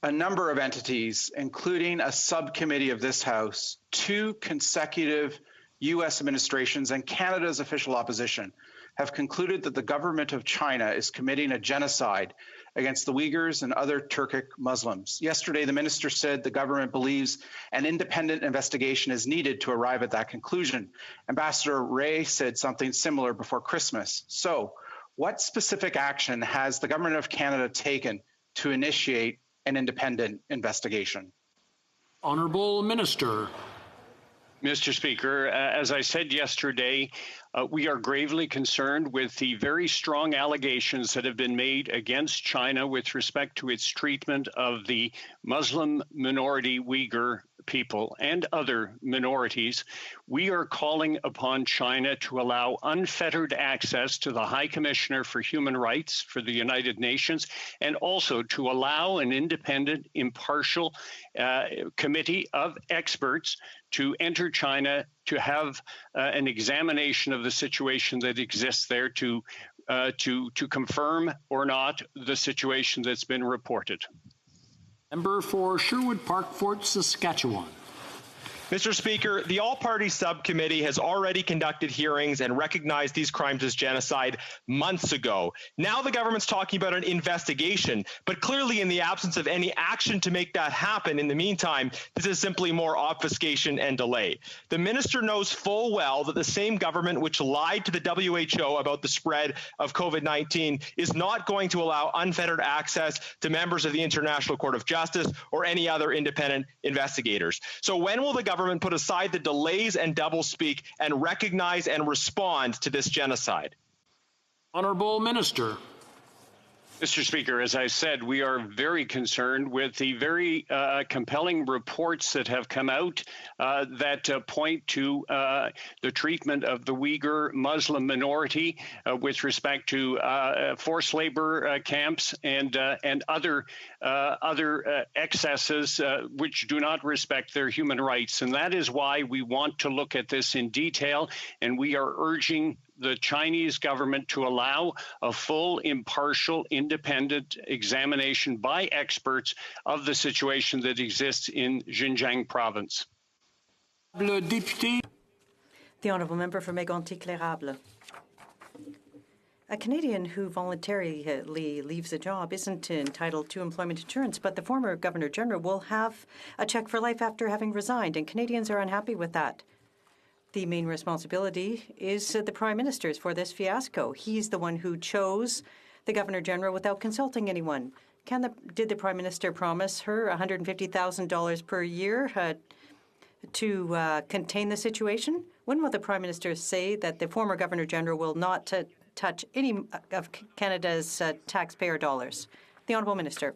A number of entities, including a subcommittee of this House, 2 consecutive U.S. administrations, and Canada's official opposition, have concluded that the government of China is committing a genocide against the Uyghurs and other Turkic Muslims. Yesterday, the minister said the government believes an independent investigation is needed to arrive at that conclusion. Ambassador Ray said something similar before Christmas. So, what specific action has the government of Canada taken to initiate an independent investigation? Honourable Minister. Mr. Speaker, as I said yesterday, We are gravely concerned with the very strong allegations that have been made against China with respect to its treatment of the Muslim minority Uyghur people and other minorities. We are calling upon China to allow unfettered access to the High Commissioner for Human Rights for the United Nations, and also to allow an independent, impartial committee of experts to enter China to have an examination of the situation that exists there to confirm or not the situation that's been reported. Member for Sherwood Park, Fort Saskatchewan. Mr. Speaker, the all-party subcommittee has already conducted hearings and recognized these crimes as genocide months ago. Now the government's talking about an investigation, but clearly in the absence of any action to make that happen in the meantime, this is simply more obfuscation and delay. The minister knows full well that the same government which lied to the WHO about the spread of COVID-19 is not going to allow unfettered access to members of the International Court of Justice or any other independent investigators. So when will the government put aside the delays and doublespeak and recognize and respond to this genocide? Honourable Minister. Mr. Speaker, as I said, we are very concerned with the very compelling reports that have come out that point to the treatment of the Uyghur Muslim minority with respect to forced labor camps and other excesses which do not respect their human rights. And that is why we want to look at this in detail, and we are urging the Chinese government to allow a full, impartial, independent examination by experts of the situation that exists in Xinjiang province. The Honourable Member for Mégantic-L'Érable. A Canadian who voluntarily leaves a job isn't entitled to employment insurance, but the former Governor-General will have a cheque for life after having resigned, and Canadians are unhappy with that. The main responsibility is the Prime Minister's for this fiasco. He's the one who chose the Governor-General without consulting anyone. Did the Prime Minister promise her $150,000 per year to contain the situation? When will the Prime Minister say that the former Governor-General will not touch any of Canada's taxpayer dollars? The Honourable Minister.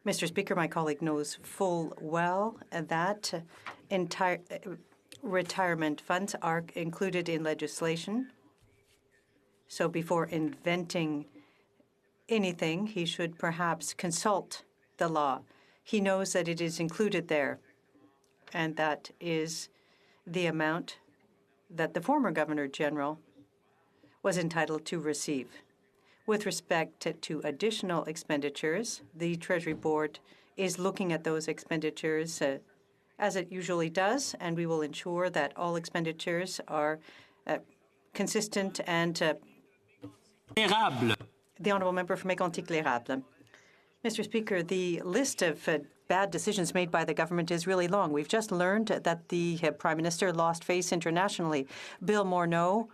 Mr. Speaker, my colleague knows full well that entire retirement funds are included in legislation. So before inventing anything, he should perhaps consult the law. He knows that it is included there, and that is the amount that the former Governor-General was entitled to receive. With respect to additional expenditures, the Treasury Board is looking at those expenditures as it usually does, and we will ensure that all expenditures are consistent and The Honourable Member for Mégantic-L'Érable. Mr. Speaker, the list of bad decisions made by the government is really long. We've just learned that the Prime Minister lost face internationally. Bill Morneau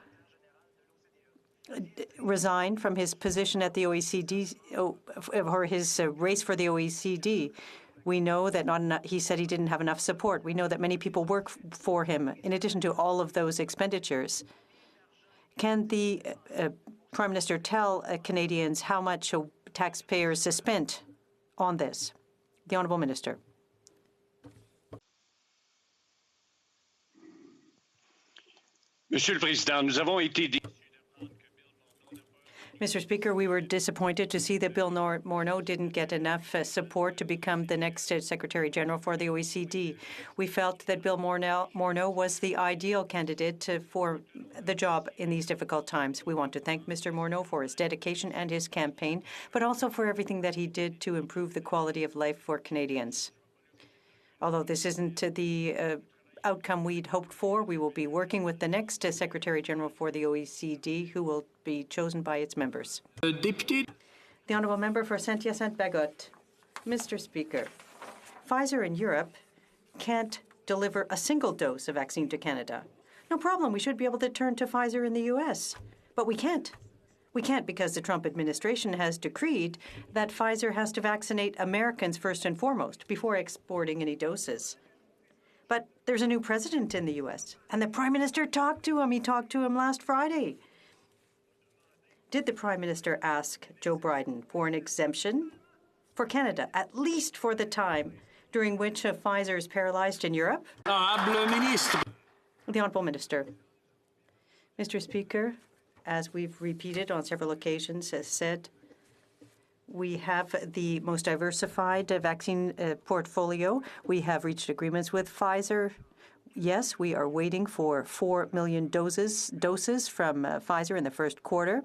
resigned from his position at the OECD, or his race for the OECD. We know that he said he didn't have enough support. We know that many people work for him, in addition to all of those expenditures. Can the Prime Minister tell Canadians how much taxpayers spent on this? The Honourable Minister. Monsieur le Président, nous avons été Mr. Speaker, we were disappointed to see that Bill Morneau didn't get enough support to become the next Secretary General for the OECD. We felt that Bill Morneau was the ideal candidate for the job in these difficult times. We want to thank Mr. Morneau for his dedication and his campaign, but also for everything that he did to improve the quality of life for Canadians. Although this isn't the outcome we'd hoped for, we will be working with the next Secretary General for the OECD, who will be chosen by its members. The Honourable Member for Saint-Hyacinthe-Bagotte. Mr. Speaker, Pfizer in Europe can't deliver a single dose of vaccine to Canada. No problem, we should be able to turn to Pfizer in the U.S., but we can't. We can't because the Trump administration has decreed that Pfizer has to vaccinate Americans first and foremost before exporting any doses. But there's a new president in the U.S., and the Prime Minister talked to him. He talked to him last Friday. Did the Prime Minister ask Joe Biden for an exemption for Canada, at least for the time during which Pfizer is paralyzed in Europe? The Honourable Minister. Mr. Speaker, as we've repeated on several occasions, has said, we have the most diversified vaccine portfolio. We have reached agreements with Pfizer. Yes, we are waiting for 4 million doses from Pfizer in the first quarter.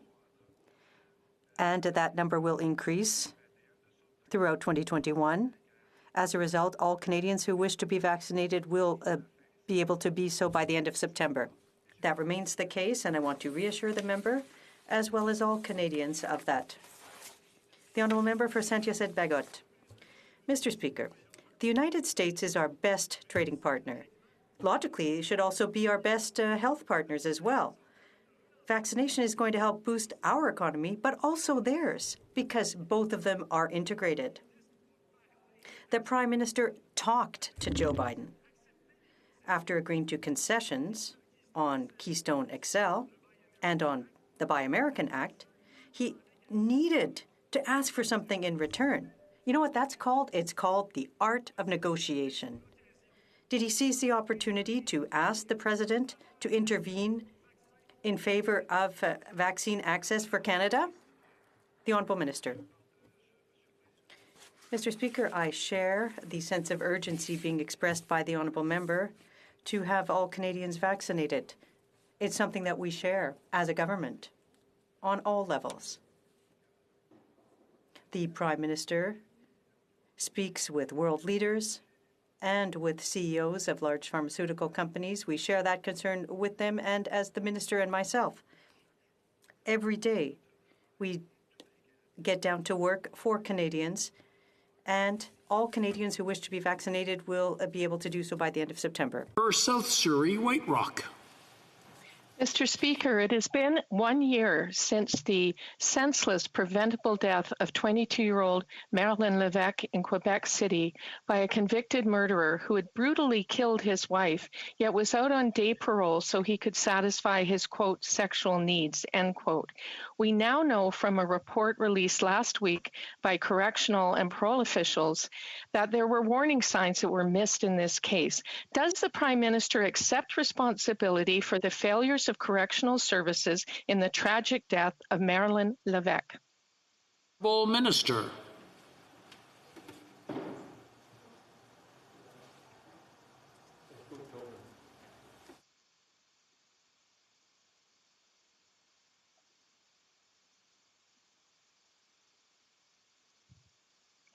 And that number will increase throughout 2021. As a result, all Canadians who wish to be vaccinated will be able to be so by the end of September. That remains the case, and I want to reassure the member, as well as all Canadians, of that. The Honourable Member for Saint-Hyacinthe-Bagotte. Mr. Speaker, the United States is our best trading partner. Logically, it should also be our best health partners as well. Vaccination is going to help boost our economy, but also theirs, because both of them are integrated. The Prime Minister talked to Joe Biden. After agreeing to concessions on Keystone XL and on the Buy American Act, he needed to ask for something in return. You know what that's called? It's called the art of negotiation. Did he seize the opportunity to ask the President to intervene in favor of vaccine access for Canada? The Honourable Minister. Mr. Speaker, I share the sense of urgency being expressed by the Honourable Member to have all Canadians vaccinated. It's something that we share as a government on all levels. The Prime Minister speaks with world leaders and with CEOs of large pharmaceutical companies. We share that concern with them and as the Minister and myself. Every day we get down to work for Canadians, and all Canadians who wish to be vaccinated will be able to do so by the end of September. For South Surrey, White Rock. Mr. Speaker, it has been 1 year since the senseless preventable death of 22-year-old Marilyn Levesque in Quebec City by a convicted murderer who had brutally killed his wife, yet was out on day parole so he could satisfy his, quote, sexual needs, end quote. We now know from a report released last week by correctional and parole officials that there were warning signs that were missed in this case. Does the Prime Minister accept responsibility for the failures of correctional services in the tragic death of Marilyn Levesque? Minister.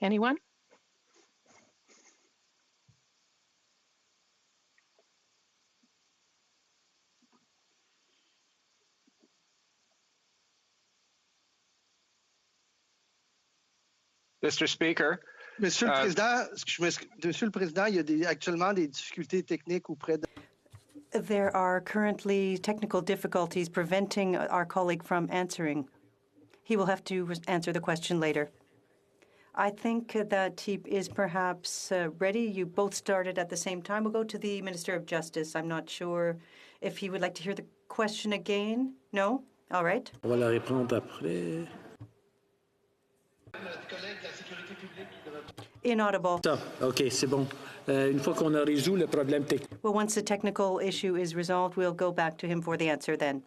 Anyone? Mr. Speaker. Monsieur le Président, il y a actuellement des difficultés techniques auprès de... There are currently technical difficulties preventing our colleague from answering. He will have to answer the question later. I think that he is perhaps ready. You both started at the same time. We'll go to the Minister of Justice. I'm not sure if he would like to hear the question again. No? All right. On va la répondre après. Inaudible. OK, c'est bon. Une fois qu'on a résolu le problème technique. Well, once the technical issue is resolved, we'll go back to him for the answer then.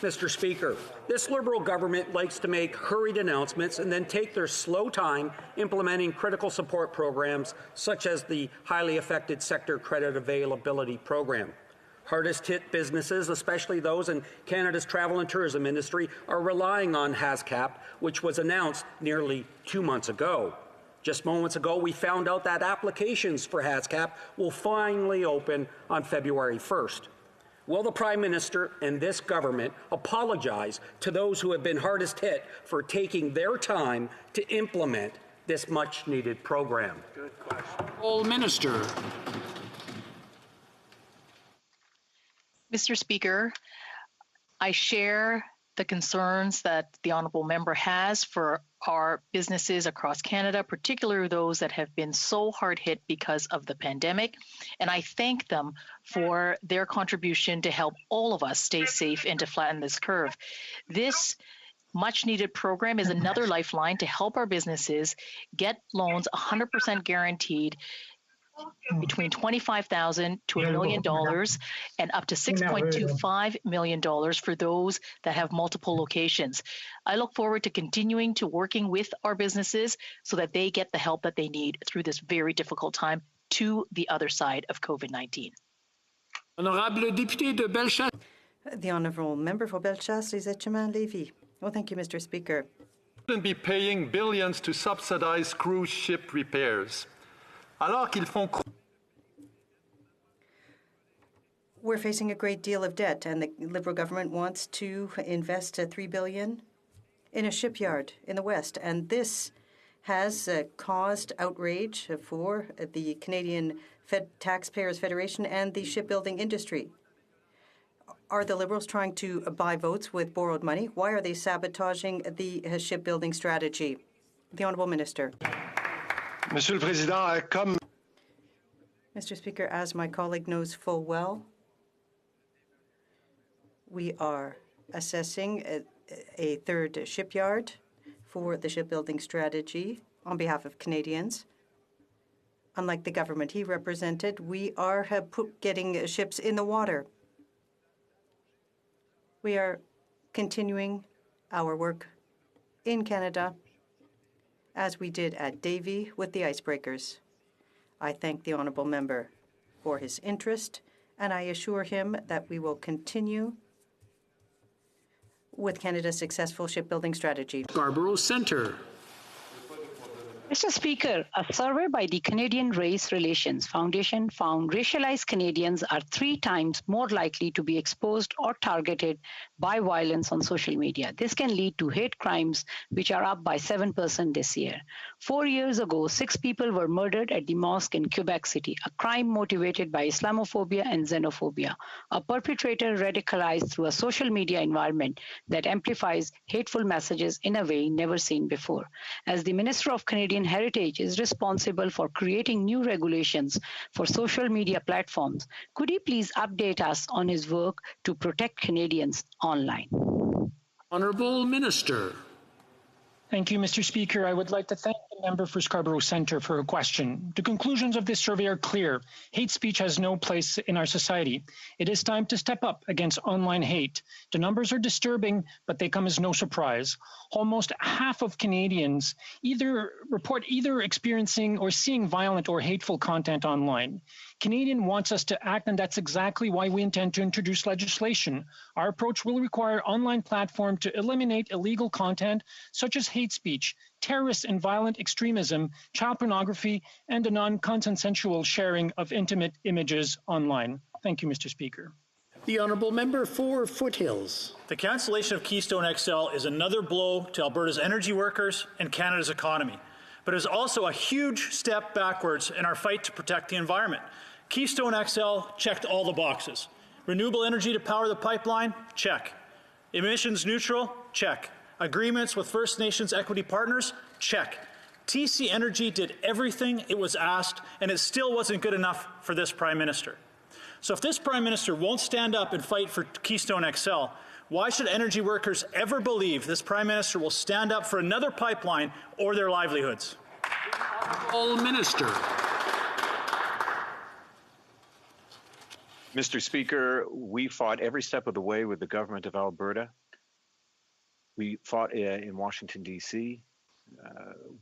Mr. Speaker, this Liberal government likes to make hurried announcements and then take their slow time implementing critical support programs such as the highly affected sector credit availability program. Hardest hit businesses, especially those in Canada's travel and tourism industry, are relying on HoC, which was announced nearly 2 months ago. Just moments ago, we found out that applications for HoC will finally open on February 1st. Will the Prime Minister and this government apologize to those who have been hardest hit for taking their time to implement this much-needed program? Good question. Minister. Mr. Speaker, I share the concerns that the honourable member has for our businesses across Canada, particularly those that have been so hard hit because of the pandemic. And I thank them for their contribution to help all of us stay safe and to flatten this curve. This much needed program is another lifeline to help our businesses get loans 100% guaranteed between $25,000 to $1 million and up to $6.25 million for those that have multiple locations. I look forward to continuing to working with our businesses so that they get the help that they need through this very difficult time to the other side of COVID-19. Honorable député de Bellechasse. The Honourable Member for Bellechasse-les-Etchemins-Lévis. Well, thank you, Mr. Speaker. Shouldn't be paying billions to subsidize cruise ship repairs. Alors qu'ils font. We're facing a great deal of debt, and the Liberal government wants to invest $3 billion in a shipyard in the West, and this has caused outrage for the Canadian Taxpayers Federation and the shipbuilding industry. Are the Liberals trying to buy votes with borrowed money? Why are they sabotaging the shipbuilding strategy? The Honourable Minister. Monsieur le Président, comme Mr. Speaker, as my colleague knows full well, we are assessing a third shipyard for the shipbuilding strategy on behalf of Canadians. Unlike the government he represented, we are getting ships in the water. We are continuing our work in Canada as we did at Davie with the icebreakers. I thank the honourable member for his interest, and I assure him that we will continue with Canada's successful shipbuilding strategy. Scarborough Centre. Mr. Speaker, a survey by the Canadian Race Relations Foundation found racialized Canadians are 3 times more likely to be exposed or targeted by violence on social media. This can lead to hate crimes, which are up by 7% this year. 4 years ago, 6 people were murdered at the mosque in Quebec City, a crime motivated by Islamophobia and xenophobia. A perpetrator radicalized through a social media environment that amplifies hateful messages in a way never seen before. As the Minister of Canadian Heritage is responsible for creating new regulations for social media platforms, could he please update us on his work to protect Canadians online? Honourable Minister. Thank you, Mr. Speaker. I would like to thank the member for Scarborough Centre for her question. The conclusions of this survey are clear. Hate speech has no place in our society. It is time to step up against online hate. The numbers are disturbing, but they come as no surprise. Almost half of Canadians report experiencing or seeing violent or hateful content online. Canadian wants us to act, and that's exactly why we intend to introduce legislation. Our approach will require online platform to eliminate illegal content such as hate speech, terrorist and violent extremism, child pornography, and the non-consensual sharing of intimate images online. Thank you, Mr. Speaker. The Honourable Member for Foothills. The cancellation of Keystone XL is another blow to Alberta's energy workers and Canada's economy, but it is also a huge step backwards in our fight to protect the environment. Keystone XL checked all the boxes. Renewable energy to power the pipeline? Check. Emissions neutral? Check. Agreements with First Nations equity partners? Check. TC Energy did everything it was asked, and it still wasn't good enough for this Prime Minister. So if this Prime Minister won't stand up and fight for Keystone XL, why should energy workers ever believe this Prime Minister will stand up for another pipeline or their livelihoods? Honourable Minister. Mr. Speaker, we fought every step of the way with the government of Alberta. We fought in Washington, D.C.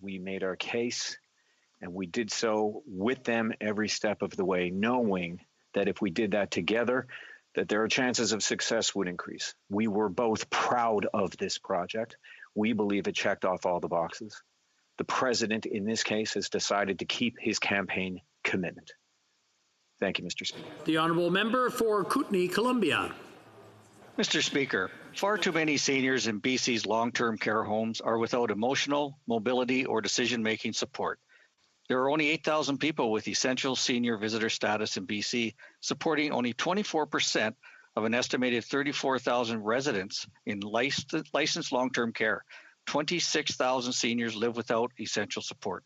We made our case, and we did so with them every step of the way, knowing that if we did that together, that their chances of success would increase. We were both proud of this project. We believe it checked off all the boxes. The president, in this case, has decided to keep his campaign commitment. Thank you, Mr. Speaker. The Honourable Member for Kootenay, Columbia. Mr. Speaker, far too many seniors in BC's long-term care homes are without emotional, mobility, or decision-making support. There are only 8,000 people with essential senior visitor status in BC, supporting only 24% of an estimated 34,000 residents in licensed long-term care. 26,000 seniors live without essential support.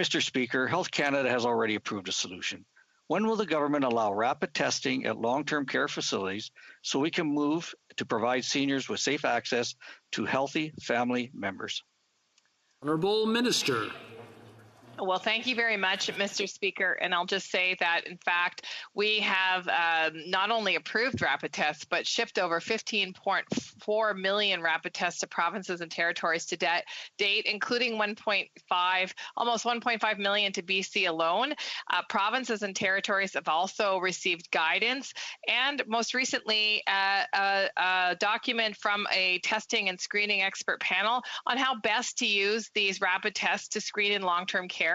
Mr. Speaker, Health Canada has already approved a solution. When will the government allow rapid testing at long-term care facilities so we can move to provide seniors with safe access to healthy family members? Honourable Minister. Well, thank you very much, Mr. Speaker. And I'll just say that, in fact, we have not only approved rapid tests, but shipped over 15.4 million rapid tests to provinces and territories to date, including almost 1.5 million to BC alone. Provinces and territories have also received guidance, and most recently, a document from a testing and screening expert panel on how best to use these rapid tests to screen in long-term care.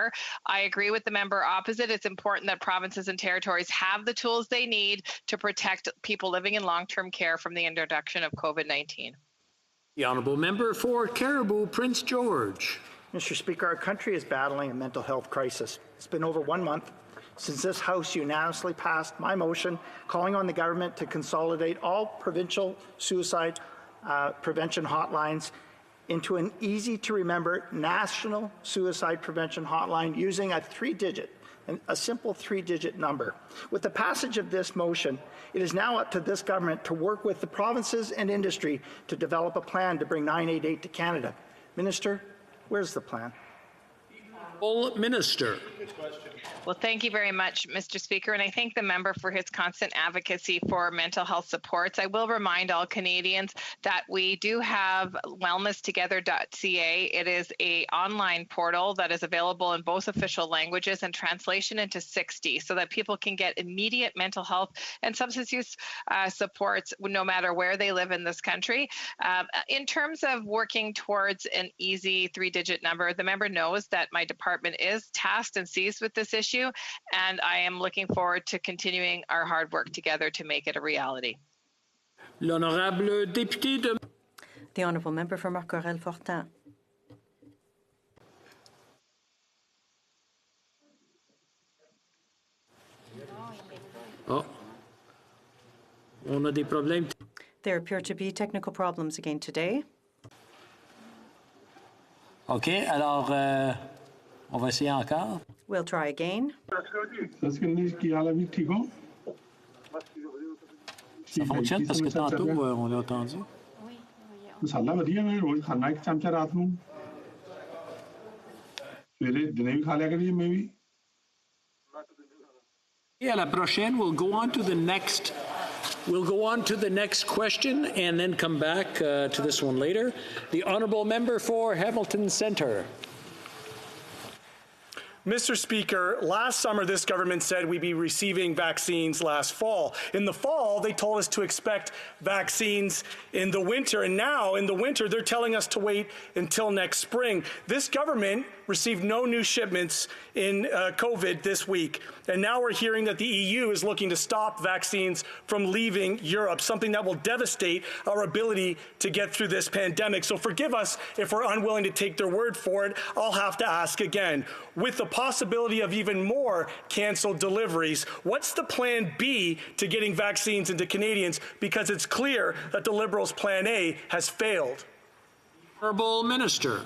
I agree with the member opposite. It's important that provinces and territories have the tools they need to protect people living in long-term care from the introduction of COVID-19. The honourable member for Caribou, Prince George. Mr. Speaker, our country is battling a mental health crisis. It's been over 1 month since this House unanimously passed my motion calling on the government to consolidate all provincial suicide prevention hotlines into an easy-to-remember national suicide prevention hotline using a simple three-digit number. With the passage of this motion, it is now up to this government to work with the provinces and industry to develop a plan to bring 988 to Canada. Minister, where's the plan? Minister. Well, thank you very much, Mr. Speaker, and I thank the member for his constant advocacy for mental health supports. I will remind all Canadians that we do have wellnesstogether.ca. It is an online portal that is available in both official languages and translation into 60 so that people can get immediate mental health and substance use supports no matter where they live in this country. In terms of working towards an easy three-digit number, the member knows that my department is tasked and seized with this issue, and I am looking forward to continuing our hard work together to make it a reality. L'honorable député de... The honourable member for Marc-Aurèle-Fortin. Oh, on a des problèmes. There appear to be technical problems again today. OK, alors on va essayer encore. We'll try again. Ça fonctionne parce que tantôt on l'a entendu. ਮਸਾਲਾ ਵਧੀਆ ਮੈਂ ਰੋਜ਼ ਖਾਣਾ ਇੱਕ ਚਮਚਾ ਰਾਤ ਨੂੰ ਸਵੇਰੇ ਦਿਨੇ ਵੀ ਖਾ ਲਿਆ ਕਰੀ ਮੈਂ ਵੀ Yeah, la prochaine, we'll go on to the next question and then come back to this one later. The honourable member for Hamilton Centre. Mr. Speaker, last summer this government said we'd be receiving vaccines last fall. In the fall, they told us to expect vaccines in the winter, and now in the winter they're telling us to wait until next spring. This government received no new shipments in COVID this week, and now we're hearing that the EU is looking to stop vaccines from leaving Europe, something that will devastate our ability to get through this pandemic. So forgive us if we're unwilling to take their word for it. I'll have to ask again. With the possibility of even more canceled deliveries, what's the plan B to getting vaccines into Canadians? Because it's clear that the Liberals' plan A has failed. Honourable Minister.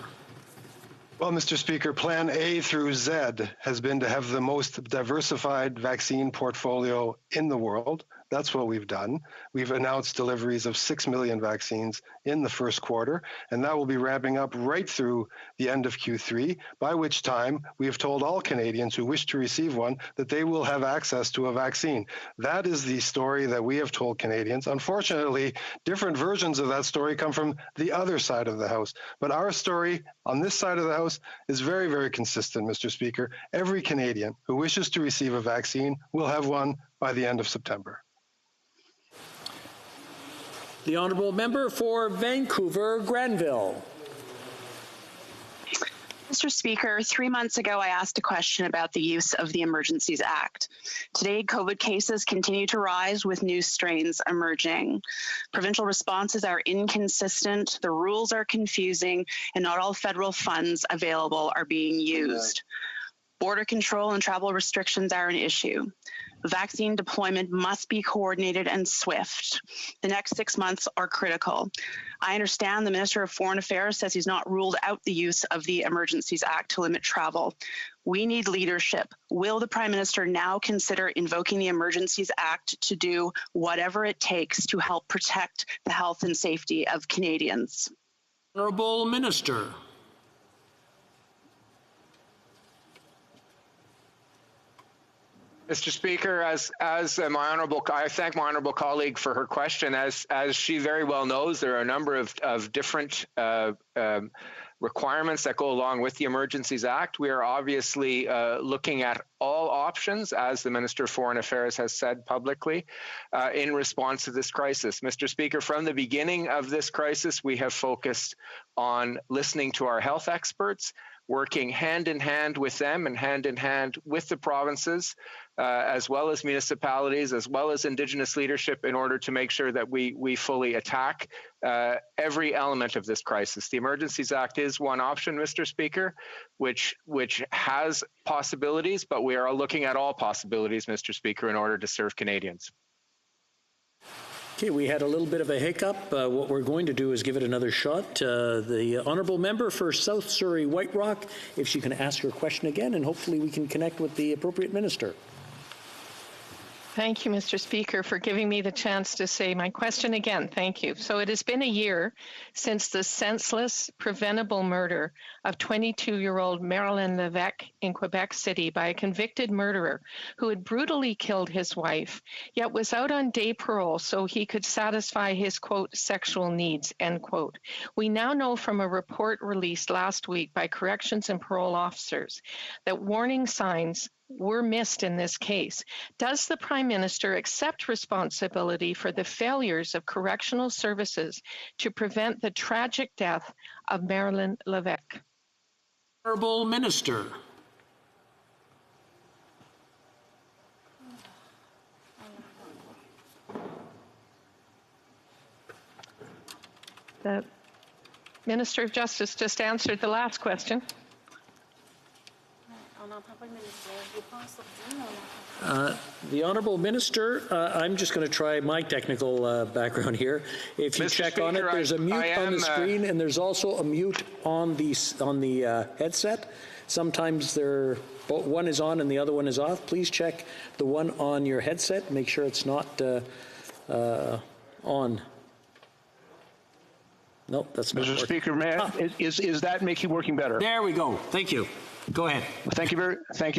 Well, Mr. Speaker, Plan A through Z has been to have the most diversified vaccine portfolio in the world. That's what we've done. We've announced deliveries of 6 million vaccines in the first quarter, and that will be ramping up right through the end of Q3, by which time we have told all Canadians who wish to receive one that they will have access to a vaccine. That is the story that we have told Canadians. Unfortunately, different versions of that story come from the other side of the House. But our story on this side of the House is very, very consistent, Mr. Speaker. Every Canadian who wishes to receive a vaccine will have one by the end of September. The honourable member for Vancouver Granville. Mr. Speaker, 3 months ago, I asked a question about the use of the Emergencies Act. Today, COVID cases continue to rise with new strains emerging. Provincial responses are inconsistent, the rules are confusing, and not all federal funds available are being used. Border control and travel restrictions are an issue. Vaccine deployment must be coordinated and swift. The next 6 months are critical. I understand the Minister of Foreign Affairs says he's not ruled out the use of the Emergencies Act to limit travel. We need leadership. Will the Prime Minister now consider invoking the Emergencies Act to do whatever it takes to help protect the health and safety of Canadians? Honourable Minister. Mr. Speaker, I thank my honourable colleague for her question. As she very well knows, there are a number of different requirements that go along with the Emergencies Act. We are obviously looking at all options, as the Minister of Foreign Affairs has said publicly, in response to this crisis. Mr. Speaker, from the beginning of this crisis, we have focused on listening to our health experts, working hand in hand with them and hand in hand with the provinces, as well as municipalities, as well as Indigenous leadership, in order to make sure that we fully attack every element of this crisis. The Emergencies Act is one option, Mr. Speaker, which has possibilities, but we are looking at all possibilities, Mr. Speaker, in order to serve Canadians. Okay, we had a little bit of a hiccup. What we're going to do is give it another shot. The Honourable Member for South Surrey White Rock, if she can ask her question again, and hopefully we can connect with the appropriate minister. Thank you, Mr. Speaker, for giving me the chance to say my question again. Thank you. So it has been a year since the senseless, preventable murder of 22-year-old Marilyn Levesque in Quebec City by a convicted murderer who had brutally killed his wife, yet was out on day parole so he could satisfy his, quote, sexual needs, end quote. We now know from a report released last week by corrections and parole officers that warning signs were missed in this case. Does the Prime Minister accept responsibility for the failures of correctional services to prevent the tragic death of Marilyn Levesque? Honourable Minister. The Minister of Justice just answered the last question. The Honourable Minister, I'm just going to try my technical background here. If you check on it, there's a mute on the screen, and there's also a mute on the headset. Sometimes one is on and the other one is off. Please check the one on your headset. Make sure it's not on. No, that's not Mr. Speaker, is that making working better? There we go. Thank you. Go ahead. Thank you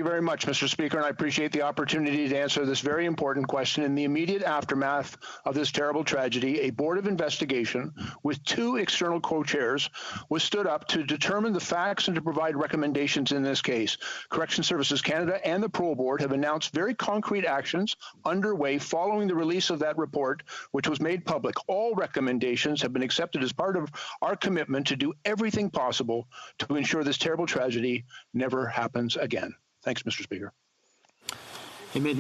very much, Mr. Speaker, and I appreciate the opportunity to answer this very important question. In the immediate aftermath of this terrible tragedy, a board of investigation with 2 external co-chairs was stood up to determine the facts and to provide recommendations in this case. Correction Services Canada and the Parole Board have announced very concrete actions underway following the release of that report, which was made public. All recommendations have been accepted as part of our commitment to do everything possible to ensure this terrible tragedy never happens again. Thanks, Mr. Speaker. We'll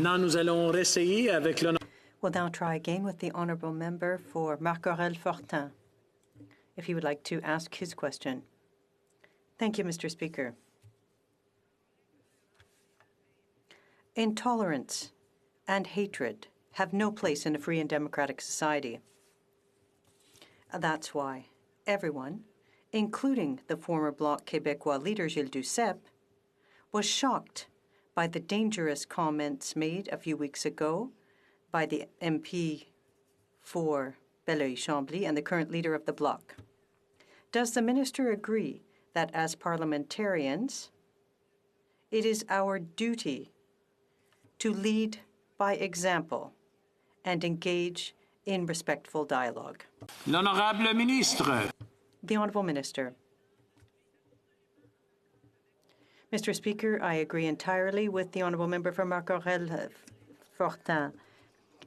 now try again with the Honourable Member for Marc-Aurèle-Fortin, if he would like to ask his question. Thank you, Mr. Speaker. Intolerance and hatred have no place in a free and democratic society. That's why everyone, including the former Bloc Québécois leader Gilles Duceppe, was shocked by the dangerous comments made a few weeks ago by the MP for Belleuil-Chambly and the current leader of the Bloc. Does the minister agree that as parliamentarians, it is our duty to lead by example and engage in respectful dialogue? L'honorable ministre. The Honourable Minister. Mr. Speaker, I agree entirely with the Honourable Member for Marc-Aurèle-Fortin.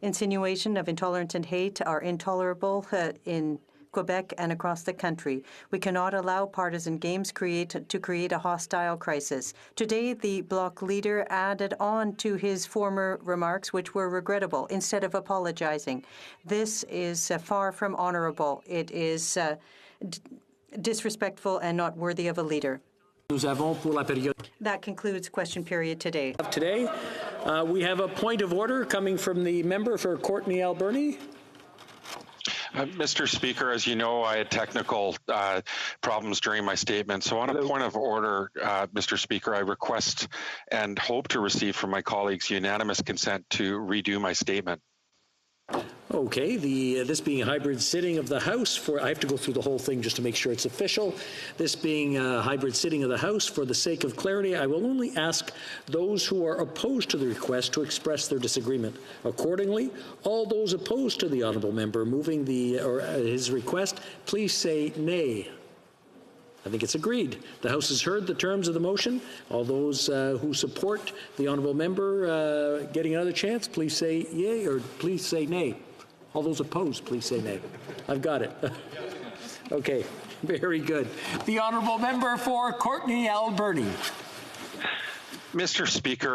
Insinuation of intolerance and hate are intolerable in Quebec and across the country. We cannot allow partisan games to create a hostile crisis. Today, the Bloc leader added on to his former remarks, which were regrettable, instead of apologizing. This is far from honourable. It is disrespectful and not worthy of a leader. That concludes question period today. Today, We have a point of order coming from the member for Courtenay Alberni. Mr. Speaker, as you know, I had technical problems during my statement. So on a point of order, Mr. Speaker, I request and hope to receive from my colleagues unanimous consent to redo my statement. Okay, this being a hybrid sitting of the House I have to go through the whole thing just to make sure it's official. This being a hybrid sitting of the House, for the sake of clarity, I will only ask those who are opposed to the request to express their disagreement. Accordingly, all those opposed to the honourable member moving his request, please say nay. I think it's agreed. The House has heard the terms of the motion. All those who support the honourable member getting another chance, please say yay or please say nay. All those opposed, please say nay. I've got it. Okay, very good. The honourable member for Courtenay Alberni. Mr. Speaker,